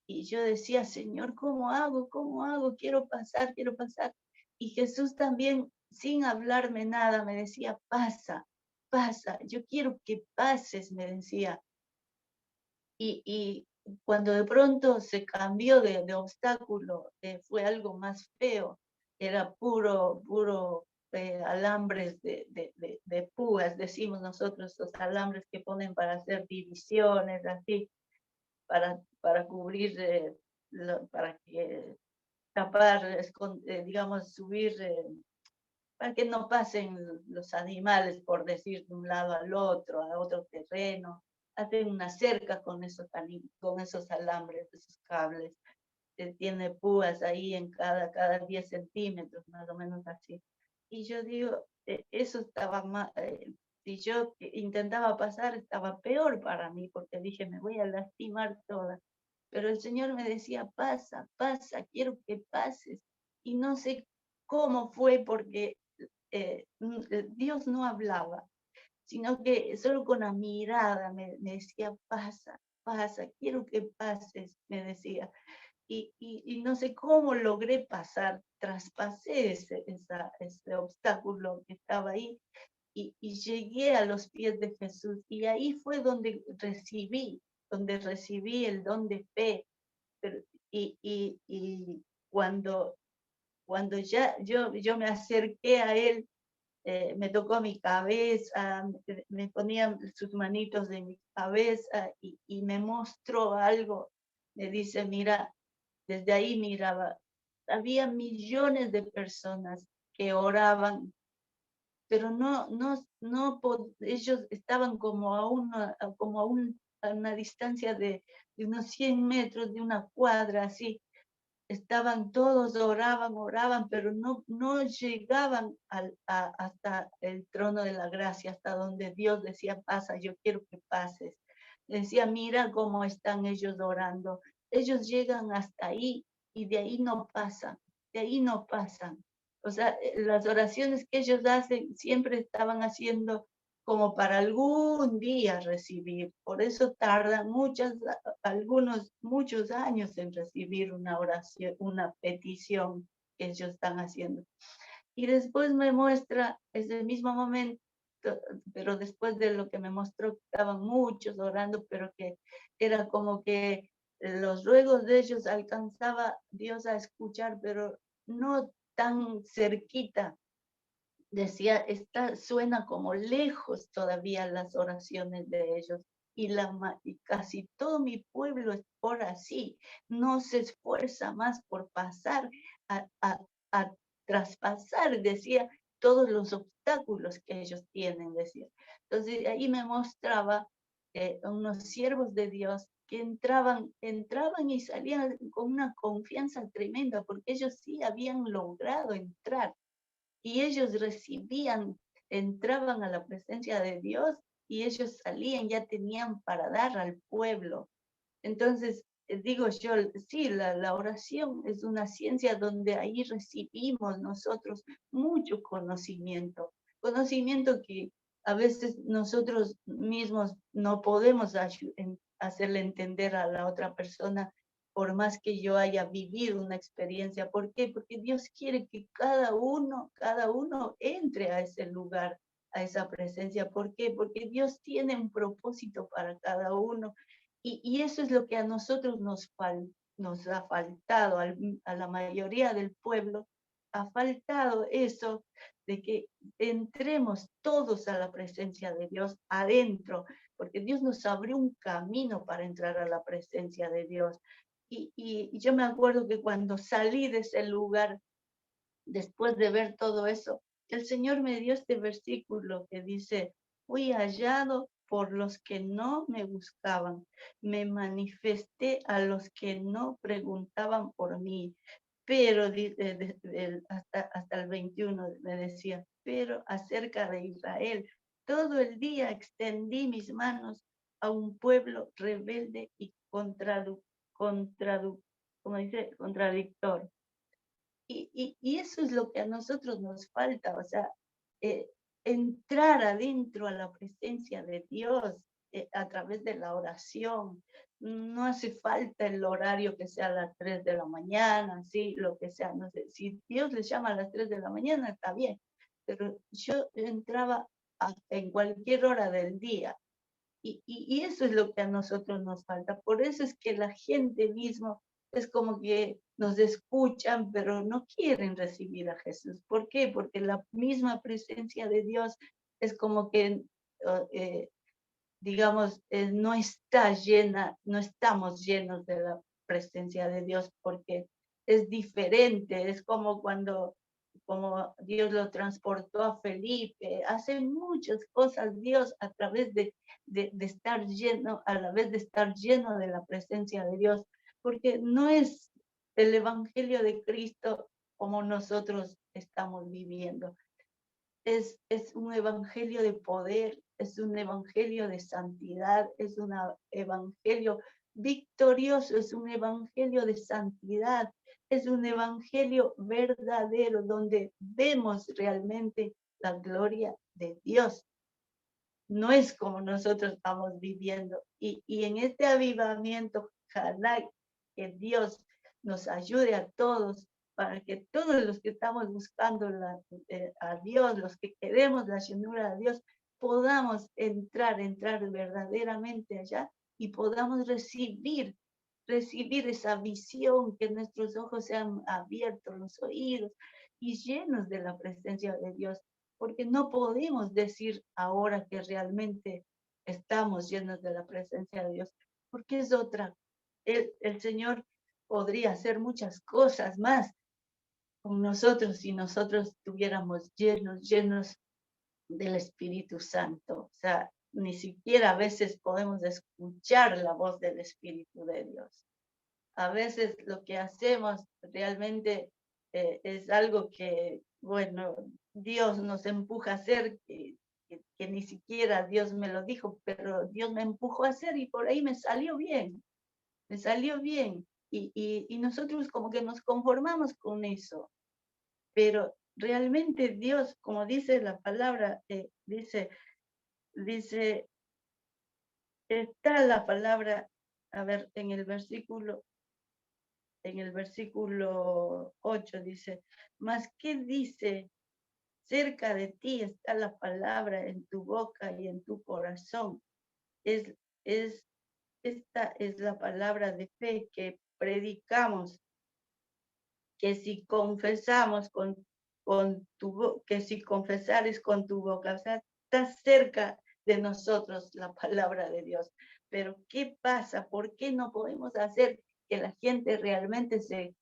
S5: y yo decía, Señor, ¿cómo hago? ¿Cómo hago? Quiero pasar, quiero pasar. Y Jesús también, sin hablarme nada, me decía, pasa, pasa, yo quiero que pases, me decía. Y cuando de pronto se cambió de obstáculo, fue algo más feo, era puro alambres de púas, decimos nosotros, los alambres que ponen para hacer divisiones, así, para cubrir, para que tapar, digamos, subir, para que no pasen los animales, por decir, de un lado al otro, a otro terreno. Hacen una cerca con esos alambres, esos cables. Tiene púas ahí en cada 10 centímetros, más o menos así. Y yo digo, eso estaba mal. Si yo intentaba pasar, estaba peor para mí, porque dije, me voy a lastimar toda. Pero el Señor me decía, pasa, pasa, quiero que pases. Y no sé cómo fue, porque Dios no hablaba, sino que solo con la mirada me decía, pasa, pasa, quiero que pases, me decía. Y no sé cómo logré pasar, traspasé ese obstáculo que estaba ahí, y llegué a los pies de Jesús, y ahí fue donde recibí el don de fe. Pero, y cuando ya yo me acerqué a él, me tocó mi cabeza, me ponía sus manitos en mi cabeza y me mostró algo. Me dice, mira, desde ahí miraba, había millones de personas que oraban, pero ellos estaban como a una distancia de unos 100 metros, de una cuadra, así. Estaban todos, oraban, pero no llegaban hasta el trono de la gracia, hasta donde Dios decía, pasa, yo quiero que pases. Decía, mira cómo están ellos orando. Ellos llegan hasta ahí y de ahí no pasan, de ahí no pasan. O sea, las oraciones que ellos hacen siempre estaban haciendo como para algún día recibir. Por eso tardan muchos años en recibir una oración, una petición que ellos están haciendo. Y después me muestra ese mismo momento, pero después de lo que me mostró, estaban muchos orando, pero que era como que los ruegos de ellos alcanzaba Dios a escuchar, pero no tan cerquita. Decía, suena como lejos todavía las oraciones de ellos. Y casi todo mi pueblo es por así, no se esfuerza más por pasar, a traspasar, decía, todos los obstáculos que ellos tienen, decía. Entonces ahí me mostraba unos siervos de Dios que entraban y salían con una confianza tremenda, porque ellos sí habían logrado entrar. Y ellos entraban a la presencia de Dios y ellos salían, ya tenían para dar al pueblo. Entonces, digo yo, sí, la oración es una ciencia donde ahí recibimos nosotros mucho conocimiento que a veces nosotros mismos no podemos hacerle entender a la otra persona, por más que yo haya vivido una experiencia. ¿Por qué? Porque Dios quiere que cada uno entre a ese lugar, a esa presencia. ¿Por qué? Porque Dios tiene un propósito para cada uno. Y eso es lo que a nosotros nos ha faltado, a la mayoría del pueblo, ha faltado eso de que entremos todos a la presencia de Dios adentro, porque Dios nos abrió un camino para entrar a la presencia de Dios. Y yo me acuerdo que cuando salí de ese lugar, después de ver todo eso, el Señor me dio este versículo que dice, fui hallado por los que no me buscaban, me manifesté a los que no preguntaban por mí, pero hasta el 21 me decía, pero acerca de Israel, todo el día extendí mis manos a un pueblo rebelde y contradictor. Y eso es lo que a nosotros nos falta, o sea, entrar adentro a la presencia de Dios a través de la oración. No hace falta el horario que sea a las 3 de la mañana, sí, lo que sea, no sé, si Dios les llama a las 3 de la mañana, está bien, pero yo entraba en cualquier hora del día. Y eso es lo que a nosotros nos falta. Por eso es que la gente mismo es como que nos escuchan, pero no quieren recibir a Jesús. ¿Por qué? Porque la misma presencia de Dios es como que, digamos, no está llena, no estamos llenos de la presencia de Dios, porque es diferente. Es como como Dios lo transportó a Felipe, hace muchas cosas Dios a través de estar lleno, a la vez de estar lleno de la presencia de Dios, porque no es el Evangelio de Cristo como nosotros estamos viviendo. Es un evangelio de poder, es un evangelio de santidad, es un evangelio victorioso, es un evangelio de santidad, es un evangelio verdadero donde vemos realmente la gloria de Dios. No es como nosotros estamos viviendo. Y en este avivamiento, ojalá que Dios nos ayude a todos para que todos los que estamos buscando a Dios, los que queremos la llenura de Dios, podamos entrar verdaderamente allá y podamos recibir recibir esa visión, que nuestros ojos sean abiertos, los oídos y llenos de la presencia de Dios, porque no podemos decir ahora que realmente estamos llenos de la presencia de Dios, porque es otra. El Señor podría hacer muchas cosas más con nosotros si nosotros estuviéramos llenos del Espíritu Santo. O sea, ni siquiera a veces podemos escuchar la voz del Espíritu de Dios. A veces lo que hacemos realmente es algo que, bueno, Dios nos empuja a hacer, que ni siquiera Dios me lo dijo, pero Dios me empujó a hacer y por ahí me salió bien. Y nosotros como que nos conformamos con eso. Pero realmente Dios, como dice la palabra, dice, está la palabra, a ver, en el versículo 8 dice, mas ¿qué dice? Cerca de ti está la palabra en tu boca y en tu corazón. Esta es la palabra de fe que predicamos, que si confesamos que si confesares con tu boca, o sea, está cerca de nosotros la palabra de Dios. Pero ¿qué pasa? ¿Por qué no podemos hacer que la gente realmente se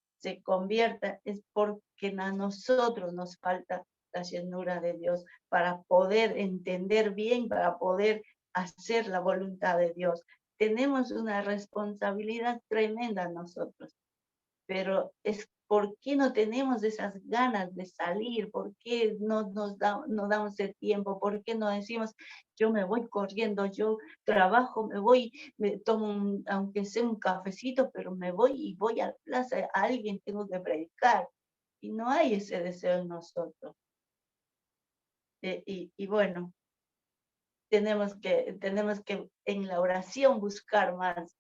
S5: convierta? Es porque a nosotros nos falta la llenura de Dios para poder entender bien, para poder hacer la voluntad de Dios. Tenemos una responsabilidad tremenda nosotros, pero es ¿por qué no tenemos esas ganas de salir? ¿Por qué no damos el tiempo? ¿Por qué no decimos, yo me voy corriendo, yo trabajo, me voy, me tomo, aunque sea un cafecito, pero me voy y voy a la plaza, a alguien tengo que predicar? Y no hay ese deseo en nosotros. Y bueno, tenemos que en la oración buscar más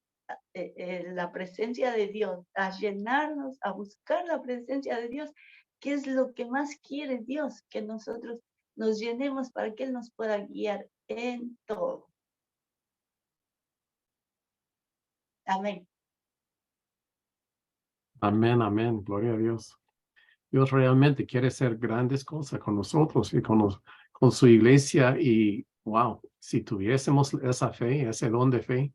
S5: la presencia de Dios, a llenarnos, a buscar la presencia de Dios, que es lo que más quiere Dios, que nosotros nos llenemos para que Él nos pueda guiar en todo. Amén.
S1: Amén, amén. Gloria a Dios. Dios realmente quiere hacer grandes cosas con nosotros y con su iglesia. Y wow, si tuviésemos esa fe, ese don de fe,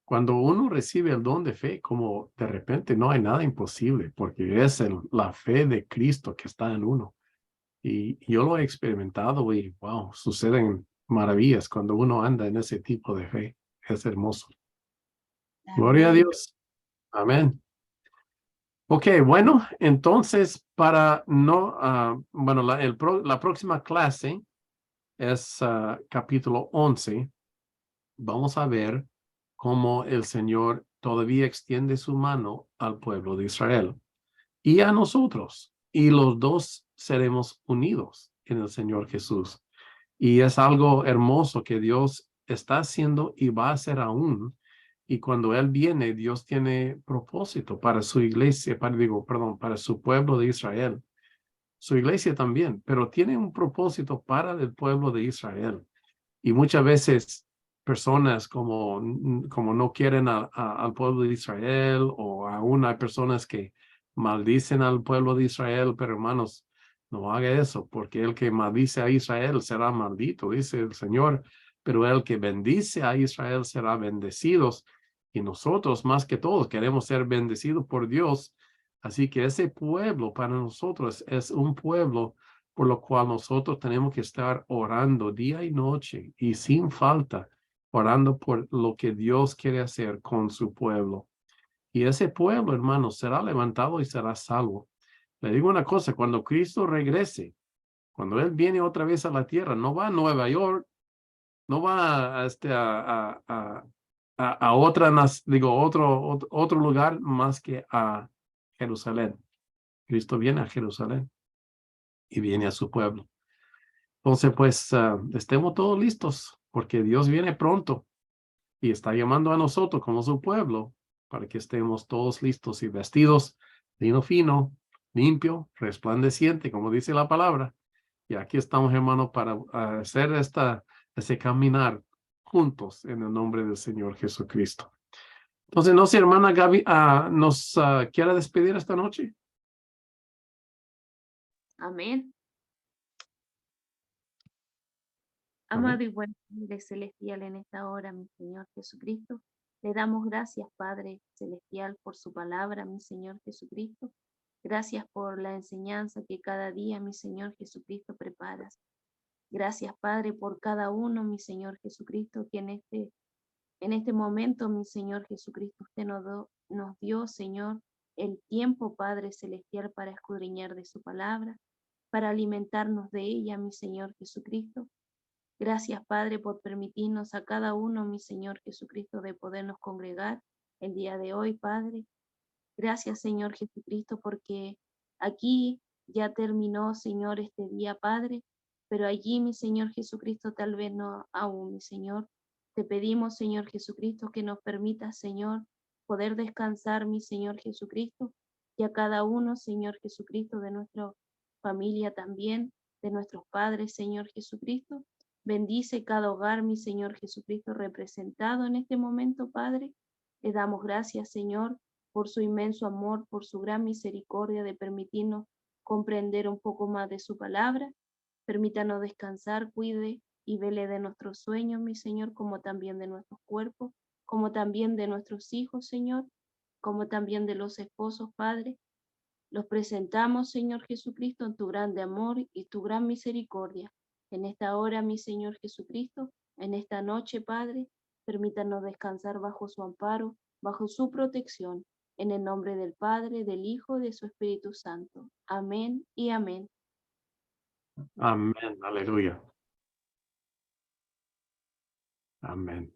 S1: cuando uno recibe el don de fe, como de repente no hay nada imposible, porque es la fe de Cristo que está en uno. Y yo lo he experimentado y wow, suceden maravillas cuando uno anda en ese tipo de fe. Es hermoso. Gloria a
S5: Amén.
S1: Dios. Amén. Ok, bueno, entonces para no, bueno, la próxima clase es capítulo 11. Vamos a ver cómo el Señor todavía extiende su mano al pueblo de Israel y a nosotros. Y los dos seremos unidos en el Señor Jesús. Y es algo hermoso que Dios está haciendo y va a hacer aún. Y cuando Él viene, Dios tiene propósito para su iglesia, para su pueblo de Israel. Su iglesia también, pero tiene un propósito para el pueblo de Israel. Y muchas veces personas como no quieren al pueblo de Israel, o aún hay personas que maldicen al pueblo de Israel, pero hermanos, no haga eso, porque el que maldice a Israel será maldito, dice el Señor, pero el que bendice a Israel será bendecido. Y nosotros, más que todos, queremos ser bendecidos por Dios. Así que ese pueblo para nosotros es un pueblo por lo cual nosotros tenemos que estar orando día y noche y sin falta, orando por lo que Dios quiere hacer con su pueblo. Y ese pueblo, hermanos, será levantado y será salvo. Le digo una cosa, cuando Cristo regrese, cuando Él viene otra vez a la tierra, no va a Nueva York, no va a otro lugar más que a Jerusalén. Cristo viene a Jerusalén y viene a su pueblo. Entonces, pues, estemos todos listos, porque Dios viene pronto y está llamando a nosotros como su pueblo para que estemos todos listos y vestidos, lino fino, limpio, resplandeciente, como dice la palabra. Y aquí estamos, hermanos, para hacer ese caminar juntos en el nombre del Señor Jesucristo. Entonces, no sé, hermana Gaby, ¿nos quiere despedir esta noche?
S4: Amén.
S1: Amén.
S4: Amado y buen Padre Celestial, en esta hora, mi Señor Jesucristo, le damos gracias, Padre Celestial, por su palabra, mi Señor Jesucristo. Gracias por la enseñanza que cada día, mi Señor Jesucristo, preparas. Gracias, Padre, por cada uno, mi Señor Jesucristo, que en este momento, mi Señor Jesucristo, usted nos dio, Señor, el tiempo, Padre Celestial, para escudriñar de su palabra, para alimentarnos de ella, mi Señor Jesucristo. Gracias, Padre, por permitirnos a cada uno, mi Señor Jesucristo, de podernos congregar el día de hoy, Padre. Gracias, Señor Jesucristo, porque aquí ya terminó, Señor, este día, Padre, pero allí, mi Señor Jesucristo, tal vez no aún, mi Señor. Te pedimos, Señor Jesucristo, que nos permita, Señor, poder descansar, mi Señor Jesucristo, y a cada uno, Señor Jesucristo, de nuestra familia también, de nuestros padres, Señor Jesucristo. Bendice cada hogar, mi Señor Jesucristo, representado en este momento, Padre. Le damos gracias, Señor, por su inmenso amor, por su gran misericordia de permitirnos comprender un poco más de su palabra. Permítanos descansar, cuide y vele de nuestros sueños, mi Señor, como también de nuestros cuerpos, como también de nuestros hijos, Señor, como también de los esposos, Padre. Los presentamos, Señor Jesucristo, en tu grande amor y tu gran misericordia. En esta hora, mi Señor Jesucristo, en esta noche, Padre, permítanos descansar bajo su amparo, bajo su protección, en el nombre del Padre, del Hijo y de su Espíritu Santo. Amén y amén.
S1: Amén. Aleluya. Amén.